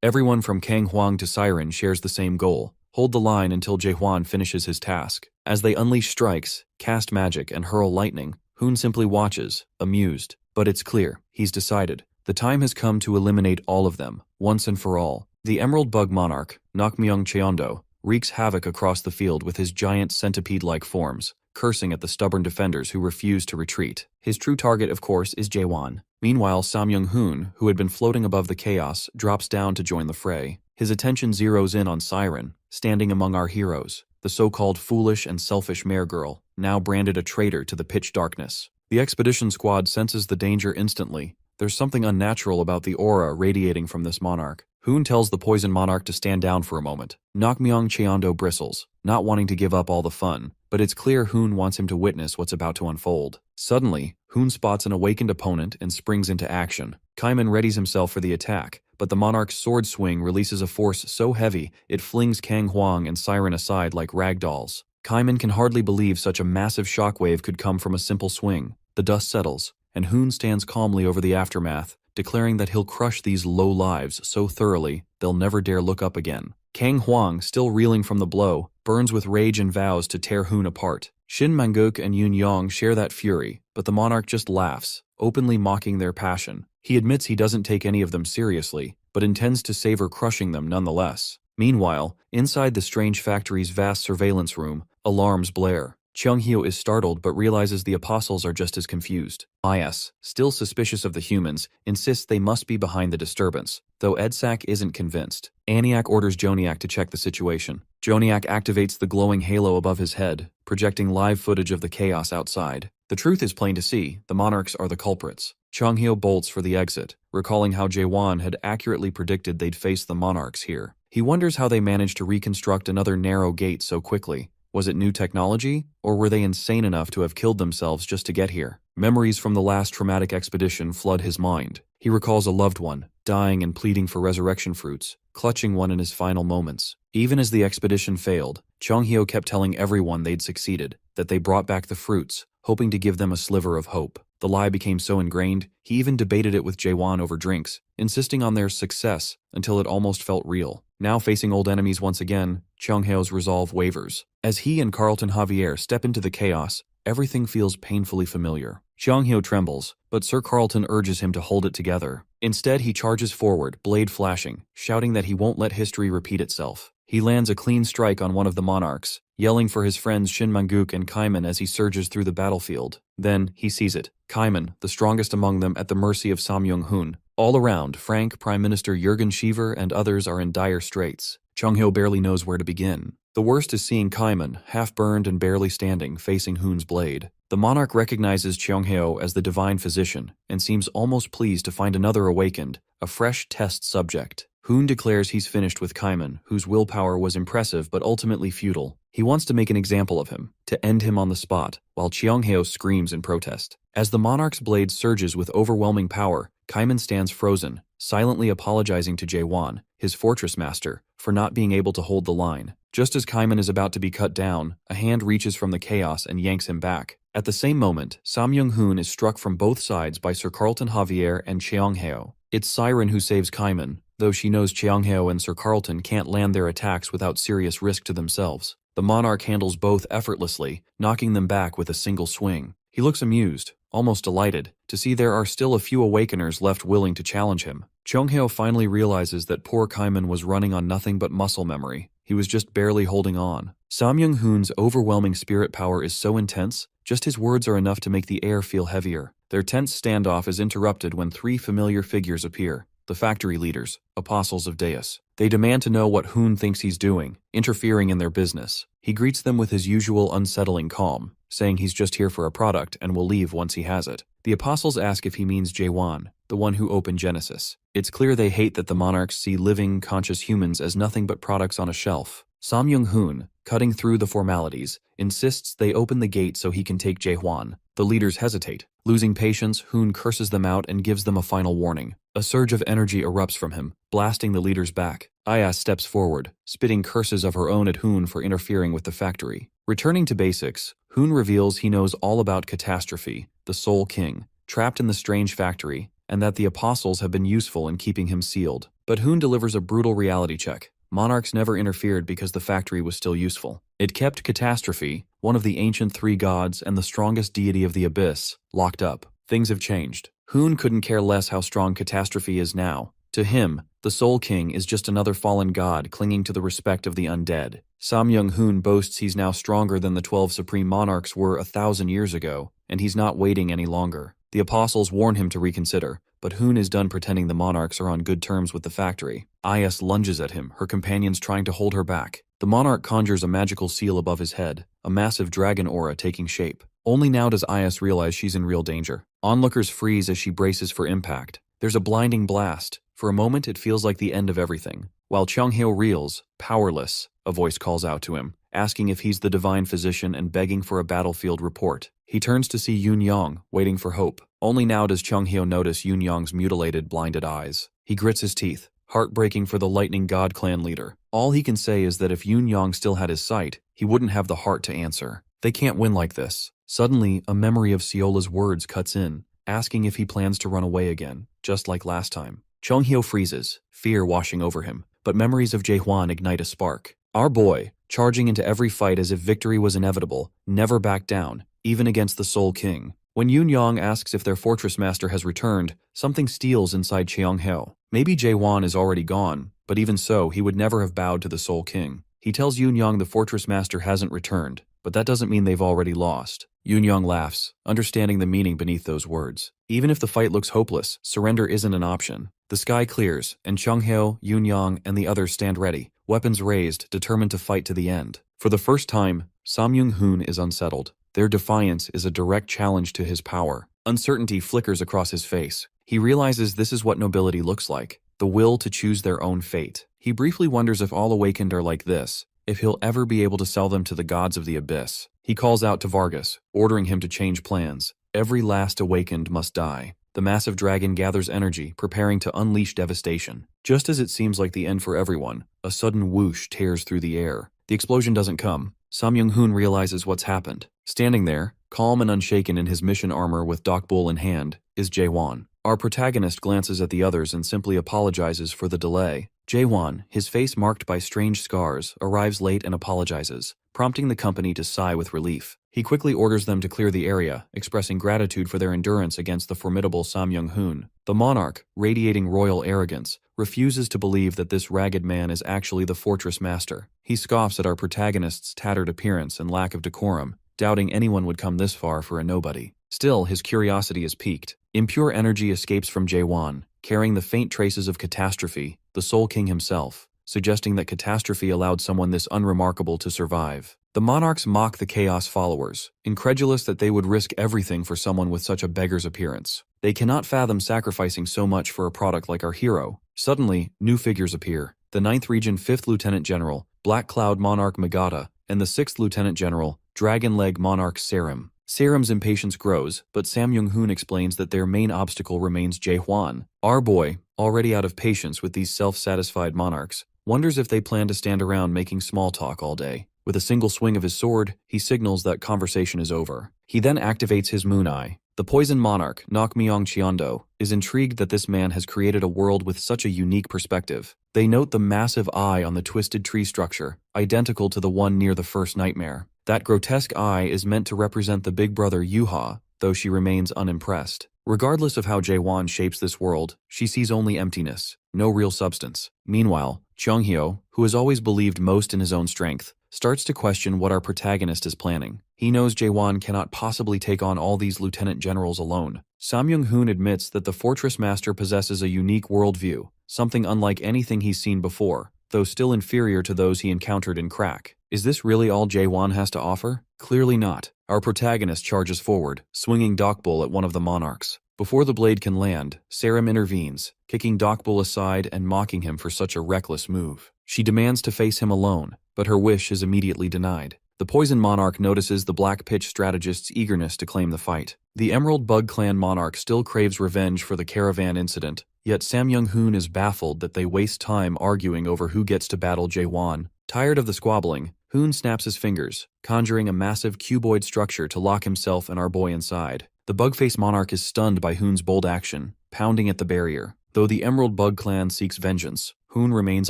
Everyone from Kang Huang to Siren shares the same goal: hold the line until Jaehuan finishes his task. As they unleash strikes, cast magic, and hurl lightning, Hoon simply watches, amused. But it's clear, he's decided. The time has come to eliminate all of them, once and for all. The Emerald Bug Monarch, Nakmyeong Cheondo, wreaks havoc across the field with his giant centipede-like forms, cursing at the stubborn defenders who refuse to retreat. His true target, of course, is Jaehuan. Meanwhile, Samyoung-hoon, who had been floating above the chaos, drops down to join the fray. His attention zeroes in on Siren, standing among our heroes, the so-called foolish and selfish mare girl, now branded a traitor to the pitch darkness. The expedition squad senses the danger instantly. There's something unnatural about the aura radiating from this monarch. Hoon tells the poison monarch to stand down for a moment. Nakmyeong Cheondo bristles, not wanting to give up all the fun, but it's clear Hoon wants him to witness what's about to unfold. Suddenly, Hoon spots an awakened opponent and springs into action. Kaiman readies himself for the attack, but the monarch's sword swing releases a force so heavy it flings Kang Huang and Siren aside like rag dolls. Kaiman can hardly believe such a massive shockwave could come from a simple swing. The dust settles, and Hoon stands calmly over the aftermath, declaring that he'll crush these low lives so thoroughly they'll never dare look up again. Kang Huang, still reeling from the blow, burns with rage and vows to tear Hoon apart. Shin Manguk and Yun Yong share that fury, but the monarch just laughs, openly mocking their passion. He admits he doesn't take any of them seriously, but intends to savor crushing them nonetheless. Meanwhile, inside the strange factory's vast surveillance room, alarms blare. Cheonghyo is startled but realizes the apostles are just as confused. IS, still suspicious of the humans, insists they must be behind the disturbance, though Edsak isn't convinced. Aniak orders Joniak to check the situation. Joniak activates the glowing halo above his head, projecting live footage of the chaos outside. The truth is plain to see: the monarchs are the culprits. Cheonghyo bolts for the exit, recalling how Jaehuan had accurately predicted they'd face the monarchs here. He wonders how they managed to reconstruct another narrow gate so quickly. Was it new technology, or were they insane enough to have killed themselves just to get here? Memories from the last traumatic expedition flood his mind. He recalls a loved one, dying and pleading for resurrection fruits, clutching one in his final moments. Even as the expedition failed, Cheonghyo kept telling everyone they'd succeeded, that they brought back the fruits, hoping to give them a sliver of hope. The lie became so ingrained, he even debated it with Jaehuan over drinks, insisting on their success until it almost felt real. Now facing old enemies once again, Cheonghyo's resolve wavers. As he and Carlton Javier step into the chaos, everything feels painfully familiar. Cheonghyo trembles, but Sir Carlton urges him to hold it together. Instead, he charges forward, blade flashing, shouting that he won't let history repeat itself. He lands a clean strike on one of the monarchs, yelling for his friends Shin Manguk and Kaiman as he surges through the battlefield. Then, he sees it. Kaiman, the strongest among them, at the mercy of Samyoung-hoon. All around, Frank, Prime Minister Jurgen Shiver, and others are in dire straits. Cheonghyo barely knows where to begin. The worst is seeing Kaiman, half-burned and barely standing, facing Hoon's blade. The monarch recognizes Cheonghyo as the divine physician, and seems almost pleased to find another awakened, a fresh test subject. Hoon declares he's finished with Kaiman, whose willpower was impressive but ultimately futile. He wants to make an example of him, to end him on the spot, while Cheonghyo screams in protest. As the monarch's blade surges with overwhelming power, Kaiman stands frozen, silently apologizing to Jaehuan, his fortress master, for not being able to hold the line. Just as Kaiman is about to be cut down, a hand reaches from the chaos and yanks him back. At the same moment, Samyoung-hoon is struck from both sides by Sir Carlton Javier and Cheonghyo. It's Siren who saves Kaiman, though she knows Cheonghyo and Sir Carlton can't land their attacks without serious risk to themselves. The monarch handles both effortlessly, knocking them back with a single swing. He looks amused, almost delighted, to see there are still a few awakeners left willing to challenge him. Cheonghyo finally realizes that poor Kaiman was running on nothing but muscle memory. He was just barely holding on. Samyoung-hoon's overwhelming spirit power is so intense, just his words are enough to make the air feel heavier. Their tense standoff is interrupted when three familiar figures appear. The factory leaders, apostles of Deus. They demand to know what Hoon thinks he's doing, interfering in their business. He greets them with his usual unsettling calm, saying he's just here for a product and will leave once he has it. The apostles ask if he means Jaehuan, the one who opened Genesis. It's clear they hate that the monarchs see living, conscious humans as nothing but products on a shelf. Samyoung-hoon, cutting through the formalities, insists they open the gate so he can take Jaehwan. The leaders hesitate. Losing patience, Hoon curses them out and gives them a final warning. A surge of energy erupts from him, blasting the leaders back. Aya steps forward, spitting curses of her own at Hoon for interfering with the factory. Returning to basics, Hoon reveals he knows all about Catastrophe, the Soul King, trapped in the strange factory, and that the apostles have been useful in keeping him sealed. But Hoon delivers a brutal reality check. Monarchs never interfered because the factory was still useful. It kept Catastrophe, one of the ancient three gods and the strongest deity of the abyss, locked up. Things have changed. Hoon couldn't care less how strong Catastrophe is now. To him, the Soul King is just another fallen god clinging to the respect of the undead. Samyung-hoon boasts he's now stronger than the 12 supreme monarchs were 1,000 years ago, and he's not waiting any longer. The apostles warn him to reconsider, but Hoon is done pretending the monarchs are on good terms with the factory. Is lunges at him, her companions trying to hold her back. The monarch conjures a magical seal above his head, a massive dragon aura taking shape. Only now does Is realize she's in real danger. Onlookers freeze as she braces for impact. There's a blinding blast. For a moment it feels like the end of everything. While Chung-hyo reels, powerless, a voice calls out to him, asking if he's the divine physician and begging for a battlefield report. He turns to see Yoon-young, waiting for hope. Only now does Chung-hyo notice Yoon-young's mutilated, blinded eyes. He grits his teeth, heartbreaking for the Lightning God clan leader. All he can say is that if Yoon-young still had his sight, he wouldn't have the heart to answer. They can't win like this. Suddenly, a memory of Seola's words cuts in, asking if he plans to run away again, just like last time. Chung-hyo freezes, fear washing over him, but memories of Jaehwan ignite a spark. Our boy, charging into every fight as if victory was inevitable, never backed down, even against the Soul King. When Yoon-young asks if their fortress master has returned, something steals inside Cheong-hyo. Maybe Jaehwan is already gone, but even so, he would never have bowed to the Soul King. He tells Yoon-young the fortress master hasn't returned, but that doesn't mean they've already lost. Yoon-young laughs, understanding the meaning beneath those words. Even if the fight looks hopeless, surrender isn't an option. The sky clears, and Chung-hyo, Yoon-young, and the others stand ready, weapons raised, determined to fight to the end. For the first time, Samyung-hoon is unsettled. Their defiance is a direct challenge to his power. Uncertainty flickers across his face. He realizes this is what nobility looks like, the will to choose their own fate. He briefly wonders if all awakened are like this, if he'll ever be able to sell them to the gods of the abyss. He calls out to Vargas, ordering him to change plans. Every last awakened must die. The massive dragon gathers energy, preparing to unleash devastation. Just as it seems like the end for everyone, a sudden whoosh tears through the air. The explosion doesn't come. Samyung-hoon realizes what's happened. Standing there, calm and unshaken in his mission armor with Dokbul in hand, is Jaehwan. Our protagonist glances at the others and simply apologizes for the delay. Jaehwan, his face marked by strange scars, arrives late and apologizes, prompting the company to sigh with relief. He quickly orders them to clear the area, expressing gratitude for their endurance against the formidable Samyung-hoon. The monarch, radiating royal arrogance, refuses to believe that this ragged man is actually the fortress master. He scoffs at our protagonist's tattered appearance and lack of decorum, doubting anyone would come this far for a nobody. Still, his curiosity is piqued. Impure energy escapes from Jaehwan, carrying the faint traces of Catastrophe, the Soul King himself, suggesting that Catastrophe allowed someone this unremarkable to survive. The monarchs mock the Chaos followers, incredulous that they would risk everything for someone with such a beggar's appearance. They cannot fathom sacrificing so much for a product like our hero. Suddenly, new figures appear. The 9th Region 5th Lieutenant General, Black Cloud Monarch Magata, and the 6th Lieutenant General, Dragon Leg Monarch Serim. Serim's impatience grows, but Samyung-hoon explains that their main obstacle remains Jaehwan. Our boy, already out of patience with these self-satisfied monarchs, wonders if they plan to stand around making small talk all day. With a single swing of his sword, he signals that conversation is over. He then activates his moon eye. The poison monarch, Nakmyeong Cheondo, is intrigued that this man has created a world with such a unique perspective. They note the massive eye on the twisted tree structure, identical to the one near the first nightmare. That grotesque eye is meant to represent the big brother Yuha, though she remains unimpressed. Regardless of how Jaehwan shapes this world, she sees only emptiness, no real substance. Meanwhile, Chung-hyo, who has always believed most in his own strength, starts to question what our protagonist is planning. He knows Jaehwan cannot possibly take on all these lieutenant generals alone. Samyung-hoon admits that the fortress master possesses a unique worldview, something unlike anything he's seen before, though still inferior to those he encountered in Crack. Is this really all Jaehwan has to offer? Clearly not. Our protagonist charges forward, swinging Dokbul at one of the monarchs. Before the blade can land, Serim intervenes, kicking Dokbul aside and mocking him for such a reckless move. She demands to face him alone, but her wish is immediately denied. The Poison Monarch notices the Black Pitch strategist's eagerness to claim the fight. The Emerald Bug Clan Monarch still craves revenge for the caravan incident, yet Samyung-hoon is baffled that they waste time arguing over who gets to battle Jae-won. Tired of the squabbling, Hoon snaps his fingers, conjuring a massive cuboid structure to lock himself and our boy inside. The Bugface Monarch is stunned by Hoon's bold action, pounding at the barrier. Though the Emerald Bug Clan seeks vengeance, Hoon remains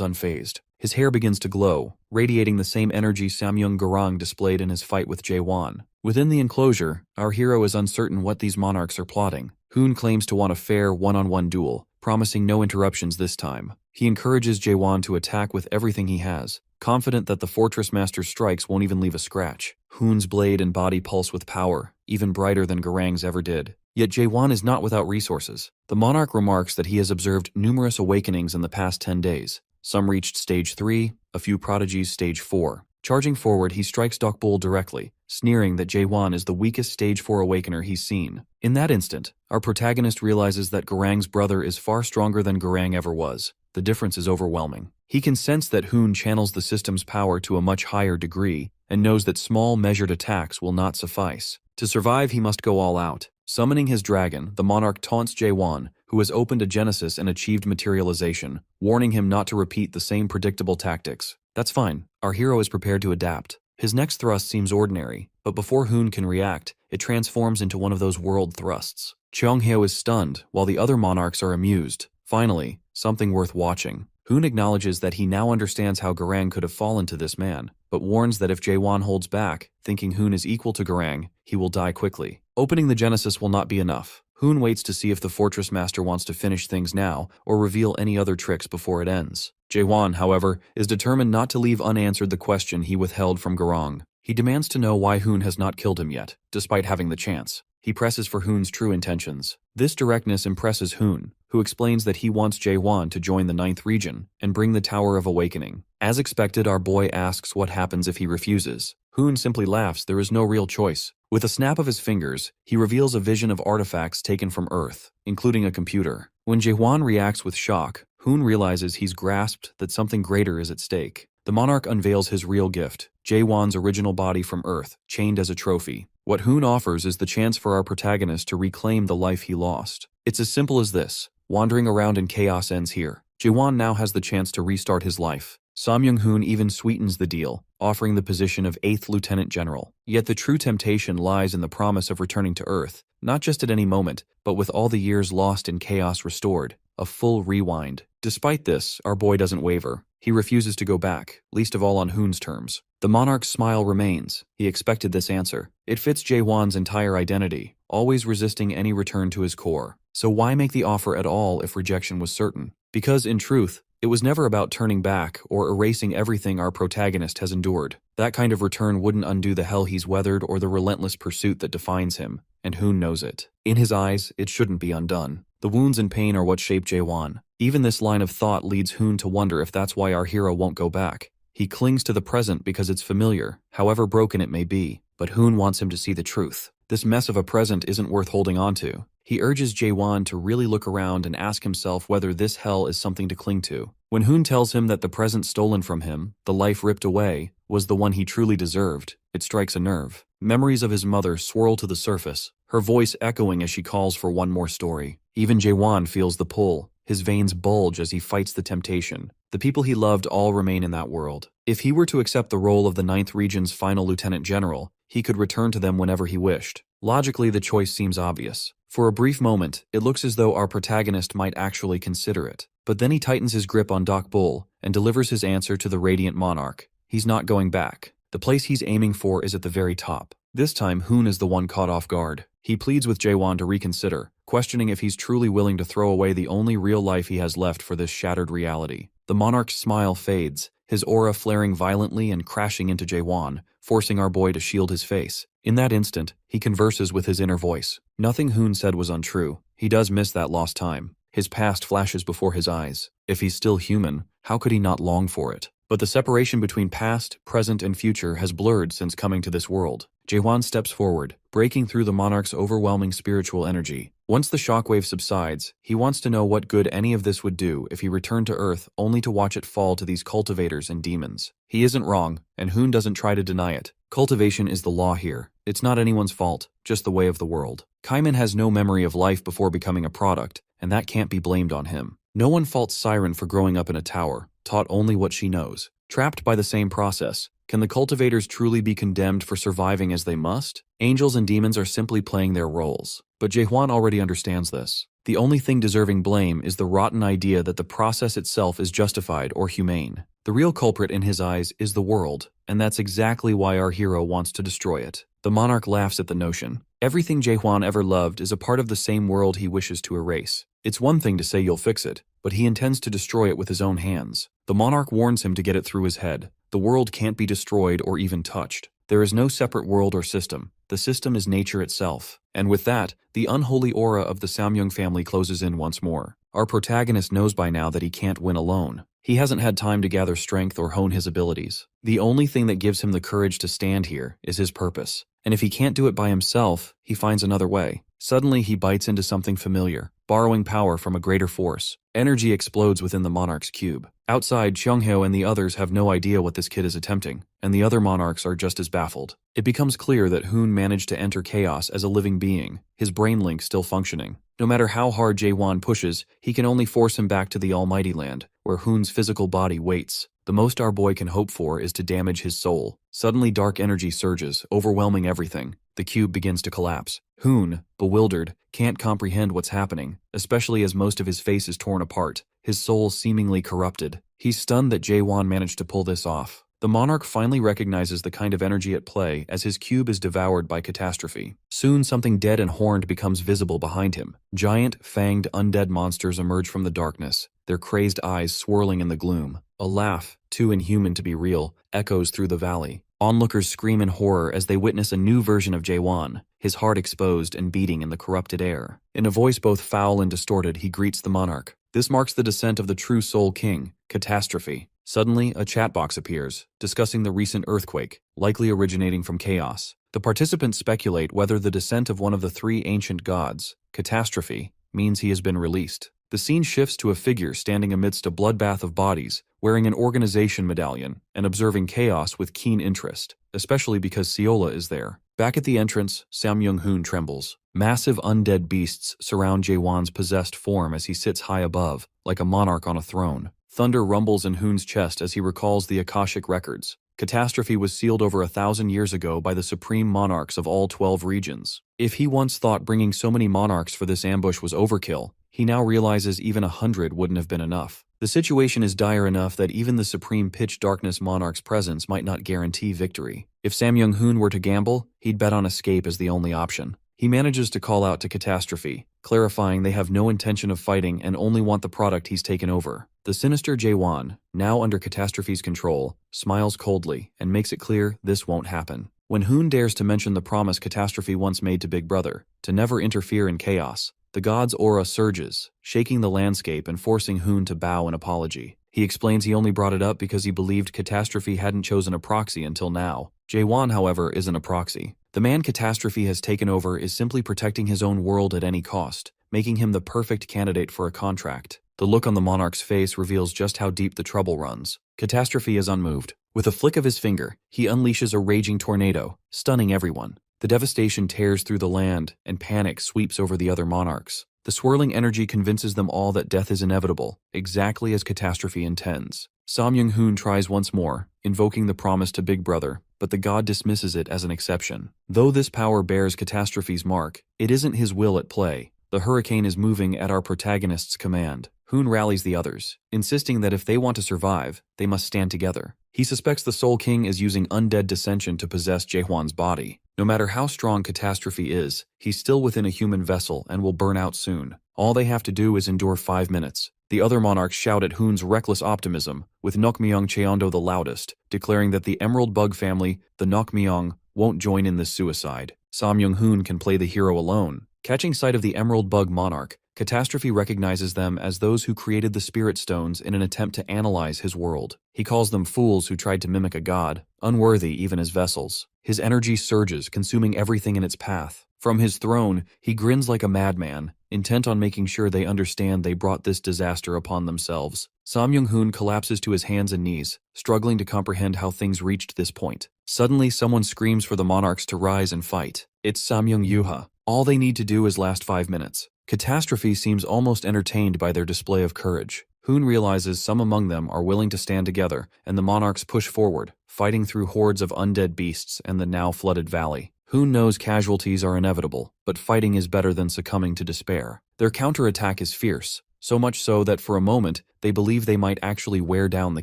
unfazed. His hair begins to glow, radiating the same energy Samyung Garang displayed in his fight with Jae-won. Within the enclosure, our hero is uncertain what these monarchs are plotting. Hoon claims to want a fair one-on-one duel, promising no interruptions this time. He encourages Jae-won to attack with everything he has, confident that the Fortress Master's strikes won't even leave a scratch. Hoon's blade and body pulse with power, even brighter than Garang's ever did. Yet Jae-won is not without resources. The monarch remarks that he has observed numerous awakenings in the past 10 days. Some reached stage 3, a few prodigies stage 4. Charging forward, he strikes Dokbul directly, sneering that Jae-won is the weakest stage 4 awakener he's seen. In that instant, our protagonist realizes that Garang's brother is far stronger than Garang ever was. The difference is overwhelming. He can sense that Hoon channels the system's power to a much higher degree, and knows that small, measured attacks will not suffice. To survive, he must go all out. Summoning his dragon, the monarch taunts Jae-won, who has opened a genesis and achieved materialization, warning him not to repeat the same predictable tactics. That's fine. Our hero is prepared to adapt. His next thrust seems ordinary, but before Hoon can react, it transforms into one of those world thrusts. Cheonghyo is stunned, while the other monarchs are amused. Finally, something worth watching. Hoon acknowledges that he now understands how Garang could have fallen to this man, but warns that if Jae-won holds back, thinking Hoon is equal to Garang, he will die quickly. Opening the Genesis will not be enough. Hoon waits to see if the Fortress Master wants to finish things now or reveal any other tricks before it ends. Jae-won, however, is determined not to leave unanswered the question he withheld from Garang. He demands to know why Hoon has not killed him yet, despite having the chance. He presses for Hoon's true intentions. This directness impresses Hoon, who explains that he wants Jae-won to join the 9th region and bring the Tower of Awakening. As expected, our boy asks what happens if he refuses. Hoon simply laughs. There is no real choice. With a snap of his fingers, he reveals a vision of artifacts taken from Earth, including a computer. When Jae-won reacts with shock, Hoon realizes he's grasped that something greater is at stake. The monarch unveils his real gift, Jae-won's original body from Earth, chained as a trophy. What Hoon offers is the chance for our protagonist to reclaim the life he lost. It's as simple as this. Wandering around in chaos ends here. Jae-won now has the chance to restart his life. Samyung-hoon even sweetens the deal, offering the position of 8th Lieutenant General. Yet the true temptation lies in the promise of returning to Earth, not just at any moment, but with all the years lost in chaos restored. A full rewind. Despite this, our boy doesn't waver. He refuses to go back, least of all on Hoon's terms. The monarch's smile remains. He expected this answer. It fits Jae-won's entire identity, always resisting any return to his core. So why make the offer at all if rejection was certain? Because, in truth, it was never about turning back or erasing everything our protagonist has endured. That kind of return wouldn't undo the hell he's weathered or the relentless pursuit that defines him, and Hoon knows it. In his eyes, it shouldn't be undone. The wounds and pain are what shape Jae-won. Even this line of thought leads Hoon to wonder if that's why our hero won't go back. He clings to the present because it's familiar, however broken it may be, but Hoon wants him to see the truth. This mess of a present isn't worth holding on to. He urges Jae-won to really look around and ask himself whether this hell is something to cling to. When Hoon tells him that the present stolen from him, the life ripped away, was the one he truly deserved, it strikes a nerve. Memories of his mother swirl to the surface, her voice echoing as she calls for one more story. Even Jae-won feels the pull. His veins bulge as he fights the temptation. The people he loved all remain in that world. If he were to accept the role of the 9th Region's final Lieutenant General, he could return to them whenever he wished. Logically, the choice seems obvious. For a brief moment, it looks as though our protagonist might actually consider it. But then he tightens his grip on Dokbul and delivers his answer to the Radiant Monarch. He's not going back. The place he's aiming for is at the very top. This time, Hoon is the one caught off guard. He pleads with Jae-won to reconsider, questioning if he's truly willing to throw away the only real life he has left for this shattered reality. The monarch's smile fades, his aura flaring violently and crashing into Jae-won, forcing our boy to shield his face. In that instant, he converses with his inner voice. Nothing Hoon said was untrue. He does miss that lost time. His past flashes before his eyes. If he's still human, how could he not long for it? But the separation between past, present, and future has blurred since coming to this world. Jaehwan steps forward, breaking through the monarch's overwhelming spiritual energy. Once the shockwave subsides, he wants to know what good any of this would do if he returned to Earth only to watch it fall to these cultivators and demons. He isn't wrong, and Hoon doesn't try to deny it. Cultivation is the law here. It's not anyone's fault, just the way of the world. Kaiman has no memory of life before becoming a product, and that can't be blamed on him. No one faults Siren for growing up in a tower, taught only what she knows. Trapped by the same process, can the cultivators truly be condemned for surviving as they must? Angels and demons are simply playing their roles. But Jaehwan already understands this. The only thing deserving blame is the rotten idea that the process itself is justified or humane. The real culprit in his eyes is the world, and that's exactly why our hero wants to destroy it. The monarch laughs at the notion. Everything Jaehwan ever loved is a part of the same world he wishes to erase. It's one thing to say you'll fix it, but he intends to destroy it with his own hands. The monarch warns him to get it through his head. The world can't be destroyed or even touched. There is no separate world or system. The system is nature itself. And with that, the unholy aura of the Samyung family closes in once more. Our protagonist knows by now that he can't win alone. He hasn't had time to gather strength or hone his abilities. The only thing that gives him the courage to stand here is his purpose. And if he can't do it by himself, he finds another way. Suddenly, he bites into something familiar, borrowing power from a greater force. Energy explodes within the monarch's cube. Outside, Cheonghyo and the others have no idea what this kid is attempting, and the other monarchs are just as baffled. It becomes clear that Hoon managed to enter chaos as a living being, his brain link still functioning. No matter how hard Jaehwan pushes, he can only force him back to the Almighty Land, where Hoon's physical body waits. The most our boy can hope for is to damage his soul. Suddenly dark energy surges, overwhelming everything. The cube begins to collapse. Hoon, bewildered, can't comprehend what's happening, especially as most of his face is torn apart, his soul seemingly corrupted. He's stunned that Jaehwan managed to pull this off. The monarch finally recognizes the kind of energy at play as his cube is devoured by catastrophe. Soon something dead and horned becomes visible behind him. Giant, fanged, undead monsters emerge from the darkness, their crazed eyes swirling in the gloom. A laugh, too inhuman to be real, echoes through the valley. Onlookers scream in horror as they witness a new version of Jaehwan, his heart exposed and beating in the corrupted air. In a voice both foul and distorted, he greets the monarch. This marks the descent of the true Soul King, Catastrophe. Suddenly, a chat box appears, discussing the recent earthquake, likely originating from chaos. The participants speculate whether the descent of one of the three ancient gods, Catastrophe, means he has been released. The scene shifts to a figure standing amidst a bloodbath of bodies, wearing an organization medallion, and observing chaos with keen interest, especially because Seola is there. Back at the entrance, Samyung-hoon trembles. Massive undead beasts surround Jaehwan's possessed form as he sits high above, like a monarch on a throne. Thunder rumbles in Hoon's chest as he recalls the Akashic records. Catastrophe was sealed over 1,000 years ago by the supreme monarchs of all 12 regions. If he once thought bringing so many monarchs for this ambush was overkill, he now realizes even 100 wouldn't have been enough. The situation is dire enough that even the supreme pitch darkness monarch's presence might not guarantee victory. If Samyung-hoon were to gamble, he'd bet on escape as the only option. He manages to call out to Catastrophe, clarifying they have no intention of fighting and only want the product he's taken over. The sinister Jaehwan, now under Catastrophe's control, smiles coldly and makes it clear this won't happen. When Hoon dares to mention the promise Catastrophe once made to Big Brother, to never interfere in chaos, the god's aura surges, shaking the landscape and forcing Hoon to bow in apology. He explains he only brought it up because he believed Catastrophe hadn't chosen a proxy until now. Jaehwan, however, isn't a proxy. The man Catastrophe has taken over is simply protecting his own world at any cost, making him the perfect candidate for a contract. The look on the monarch's face reveals just how deep the trouble runs. Catastrophe is unmoved. With a flick of his finger, he unleashes a raging tornado, stunning everyone. The devastation tears through the land, and panic sweeps over the other monarchs. The swirling energy convinces them all that death is inevitable, exactly as Catastrophe intends. Samyung-hoon tries once more, invoking the promise to Big Brother, but the god dismisses it as an exception. Though this power bears Catastrophe's mark, it isn't his will at play. The hurricane is moving at our protagonist's command. Hoon rallies the others, insisting that if they want to survive, they must stand together. He suspects the Soul King is using undead dissension to possess Jaehwan's body. No matter how strong Catastrophe is, he's still within a human vessel and will burn out soon. All they have to do is endure 5 minutes. The other monarchs shout at Hoon's reckless optimism, with Nokmyong Cheondo the loudest, declaring that the Emerald Bug family, the Nokmyong, won't join in this suicide. Samyung-hoon can play the hero alone. Catching sight of the Emerald Bug monarch, Catastrophe recognizes them as those who created the spirit stones in an attempt to analyze his world. He calls them fools who tried to mimic a god, unworthy even as vessels. His energy surges, consuming everything in its path. From his throne, he grins like a madman, intent on making sure they understand they brought this disaster upon themselves. Sam Young-hoon collapses to his hands and knees, struggling to comprehend how things reached this point. Suddenly, someone screams for the monarchs to rise and fight. It's Sam Young-yuha. All they need to do is last 5 minutes. Catastrophe seems almost entertained by their display of courage. Hoon realizes some among them are willing to stand together, and the monarchs push forward, fighting through hordes of undead beasts and the now flooded valley. Hoon knows casualties are inevitable, but fighting is better than succumbing to despair. Their counterattack is fierce, so much so that for a moment they believe they might actually wear down the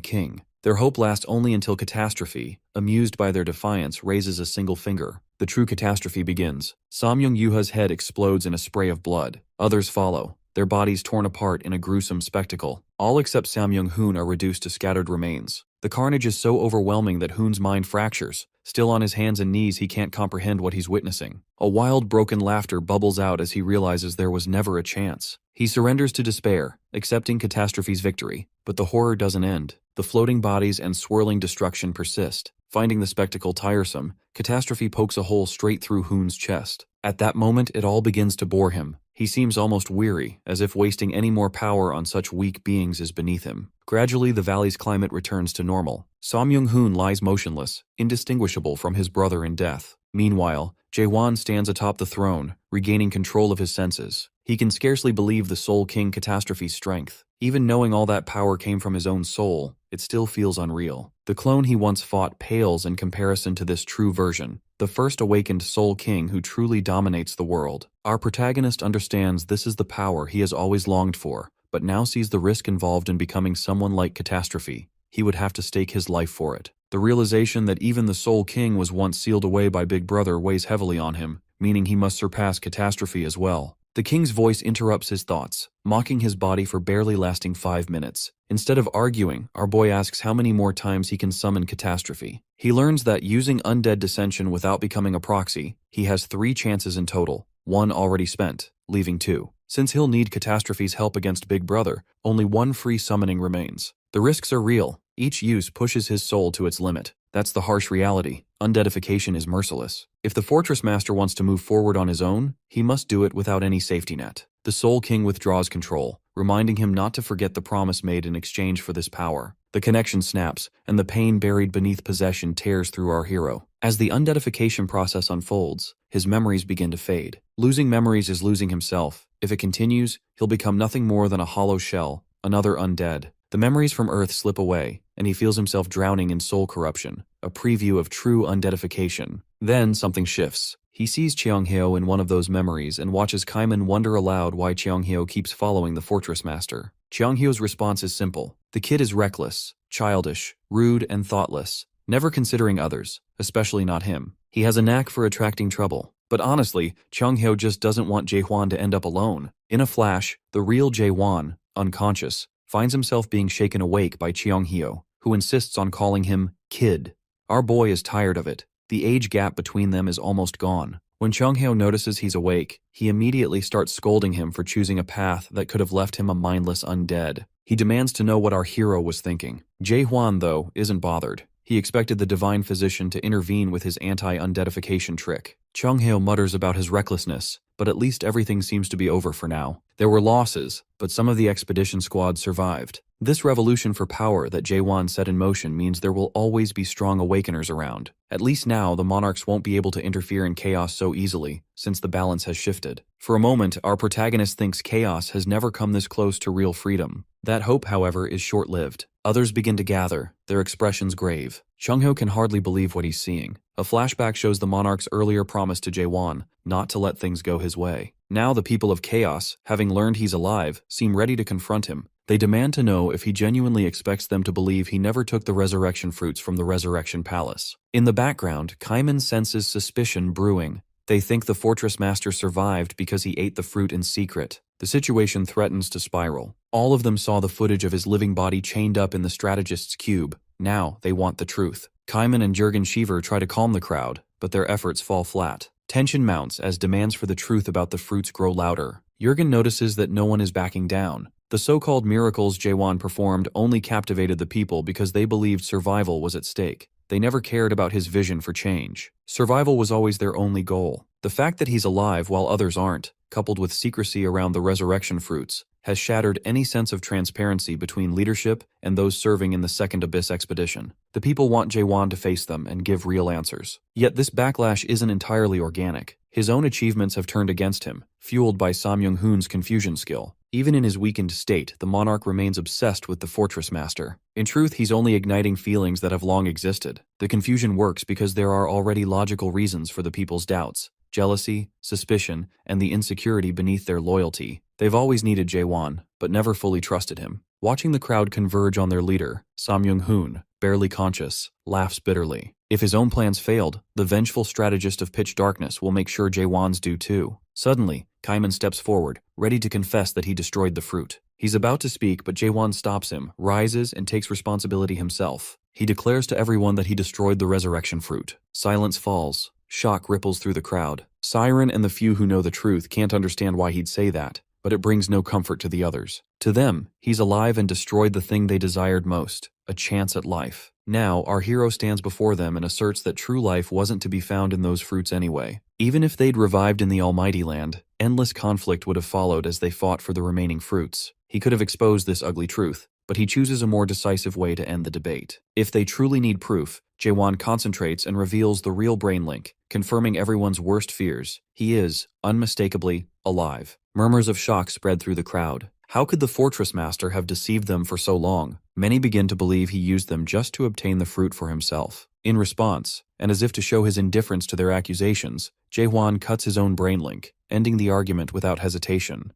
king. Their hope lasts only until Catastrophe, amused by their defiance, raises a single finger. The true catastrophe begins. Sam Young-yuha's head explodes in a spray of blood. Others follow, their bodies torn apart in a gruesome spectacle. All except Sam Young-hoon are reduced to scattered remains. The carnage is so overwhelming that Hoon's mind fractures. Still on his hands and knees, he can't comprehend what he's witnessing. A wild, broken laughter bubbles out as he realizes there was never a chance. He surrenders to despair, accepting Catastrophe's victory. But the horror doesn't end. The floating bodies and swirling destruction persist. Finding the spectacle tiresome, Catastrophe pokes a hole straight through Hoon's chest. At that moment, it all begins to bore him. He seems almost weary, as if wasting any more power on such weak beings is beneath him. Gradually, the valley's climate returns to normal. Sam Young-hoon lies motionless, indistinguishable from his brother in death. Meanwhile, Jae-won stands atop the throne, regaining control of his senses. He can scarcely believe the Soul King Catastrophe's strength. Even knowing all that power came from his own soul, it still feels unreal. The clone he once fought pales in comparison to this true version, the first awakened Soul King who truly dominates the world. Our protagonist understands this is the power he has always longed for, but now sees the risk involved in becoming someone like Catastrophe. He would have to stake his life for it. The realization that even the Soul King was once sealed away by Big Brother weighs heavily on him, meaning he must surpass Catastrophe as well. The king's voice interrupts his thoughts, mocking his body for barely lasting 5 minutes. Instead of arguing, our boy asks how many more times he can summon Catastrophe. He learns that using undead dissension without becoming a proxy, he has 3 chances in total, 1 already spent, leaving 2. Since he'll need Catastrophe's help against Big Brother, only 1 free summoning remains. The risks are real. Each use pushes his soul to its limit. That's the harsh reality. Undeadification is merciless. If the Fortress Master wants to move forward on his own, he must do it without any safety net. The Soul King withdraws control, reminding him not to forget the promise made in exchange for this power. The connection snaps, and the pain buried beneath possession tears through our hero. As the undeadification process unfolds, his memories begin to fade. Losing memories is losing himself. If it continues, he'll become nothing more than a hollow shell, another undead. The memories from Earth slip away, and he feels himself drowning in soul corruption, a preview of true undeadification. Then something shifts. He sees Cheonghyo in one of those memories and watches Kaiman wonder aloud why Cheonghyo keeps following the Fortress Master. Cheonghyo's response is simple. The kid is reckless, childish, rude, and thoughtless, never considering others, especially not him. He has a knack for attracting trouble. But honestly, Cheonghyo just doesn't want Jae-hwan to end up alone. In a flash, the real Jae-hwan, unconscious, finds himself being shaken awake by Cheonghyo, who insists on calling him kid. Our boy is tired of it. The age gap between them is almost gone. When Cheonghyo notices he's awake, he immediately starts scolding him for choosing a path that could have left him a mindless undead. He demands to know what our hero was thinking. Jae-hwan, though, isn't bothered. He expected the divine physician to intervene with his anti-undeadification trick. Cheonghyo mutters about his recklessness, but at least everything seems to be over for now. There were losses, but some of the expedition squad survived. This revolution for power that Jae-won set in motion means there will always be strong awakeners around. At least now, the monarchs won't be able to interfere in chaos so easily, since the balance has shifted. For a moment, our protagonist thinks chaos has never come this close to real freedom. That hope, however, is short-lived. Others begin to gather, their expressions grave. Cheonghyo can hardly believe what he's seeing. A flashback shows the monarch's earlier promise to Jae-won not to let things go his way. Now the people of Chaos, having learned he's alive, seem ready to confront him. They demand to know if he genuinely expects them to believe he never took the resurrection fruits from the Resurrection Palace. In the background, Kaiman senses suspicion brewing. They think the Fortress Master survived because he ate the fruit in secret. The situation threatens to spiral. All of them saw the footage of his living body chained up in the strategist's cube. Now they want the truth. Kaiman and Jurgen Sheaver try to calm the crowd, but their efforts fall flat. Tension mounts as demands for the truth about the fruits grow louder. Jurgen notices that no one is backing down. The so-called miracles Jaewon performed only captivated the people because they believed survival was at stake. They never cared about his vision for change. Survival was always their only goal. The fact that he's alive while others aren't, coupled with secrecy around the resurrection fruits, has shattered any sense of transparency between leadership and those serving in the Second Abyss expedition. The people want Jaewon to face them and give real answers. Yet this backlash isn't entirely organic. His own achievements have turned against him, fueled by Sam Young-hoon's confusion skill. Even in his weakened state, the monarch remains obsessed with the fortress master. In truth, he's only igniting feelings that have long existed. The confusion works because there are already logical reasons for the people's doubts: jealousy, suspicion, and the insecurity beneath their loyalty. They've always needed Jaewon, but never fully trusted him. Watching the crowd converge on their leader, Sam Young-hoon, barely conscious, laughs bitterly. If his own plans failed, the vengeful strategist of pitch darkness will make sure Jaewon's do too. Suddenly, Kaiman steps forward, ready to confess that he destroyed the fruit. He's about to speak, but Jaewon stops him, rises, and takes responsibility himself. He declares to everyone that he destroyed the resurrection fruit. Silence falls. Shock ripples through the crowd. Siren and the few who know the truth can't understand why he'd say that, but it brings no comfort to the others. To them, he's alive and destroyed the thing they desired most: a chance at life. Now, our hero stands before them and asserts that true life wasn't to be found in those fruits anyway. Even if they'd revived in the Almighty Land, endless conflict would have followed as they fought for the remaining fruits. He could have exposed this ugly truth, but he chooses a more decisive way to end the debate. If they truly need proof, Jaewon concentrates and reveals the real brain link, confirming everyone's worst fears. He is, unmistakably, alive. Murmurs of shock spread through the crowd. How could the fortress master have deceived them for so long? Many begin to believe he used them just to obtain the fruit for himself. In response, and as if to show his indifference to their accusations, Jaewon cuts his own brain link, ending the argument without hesitation.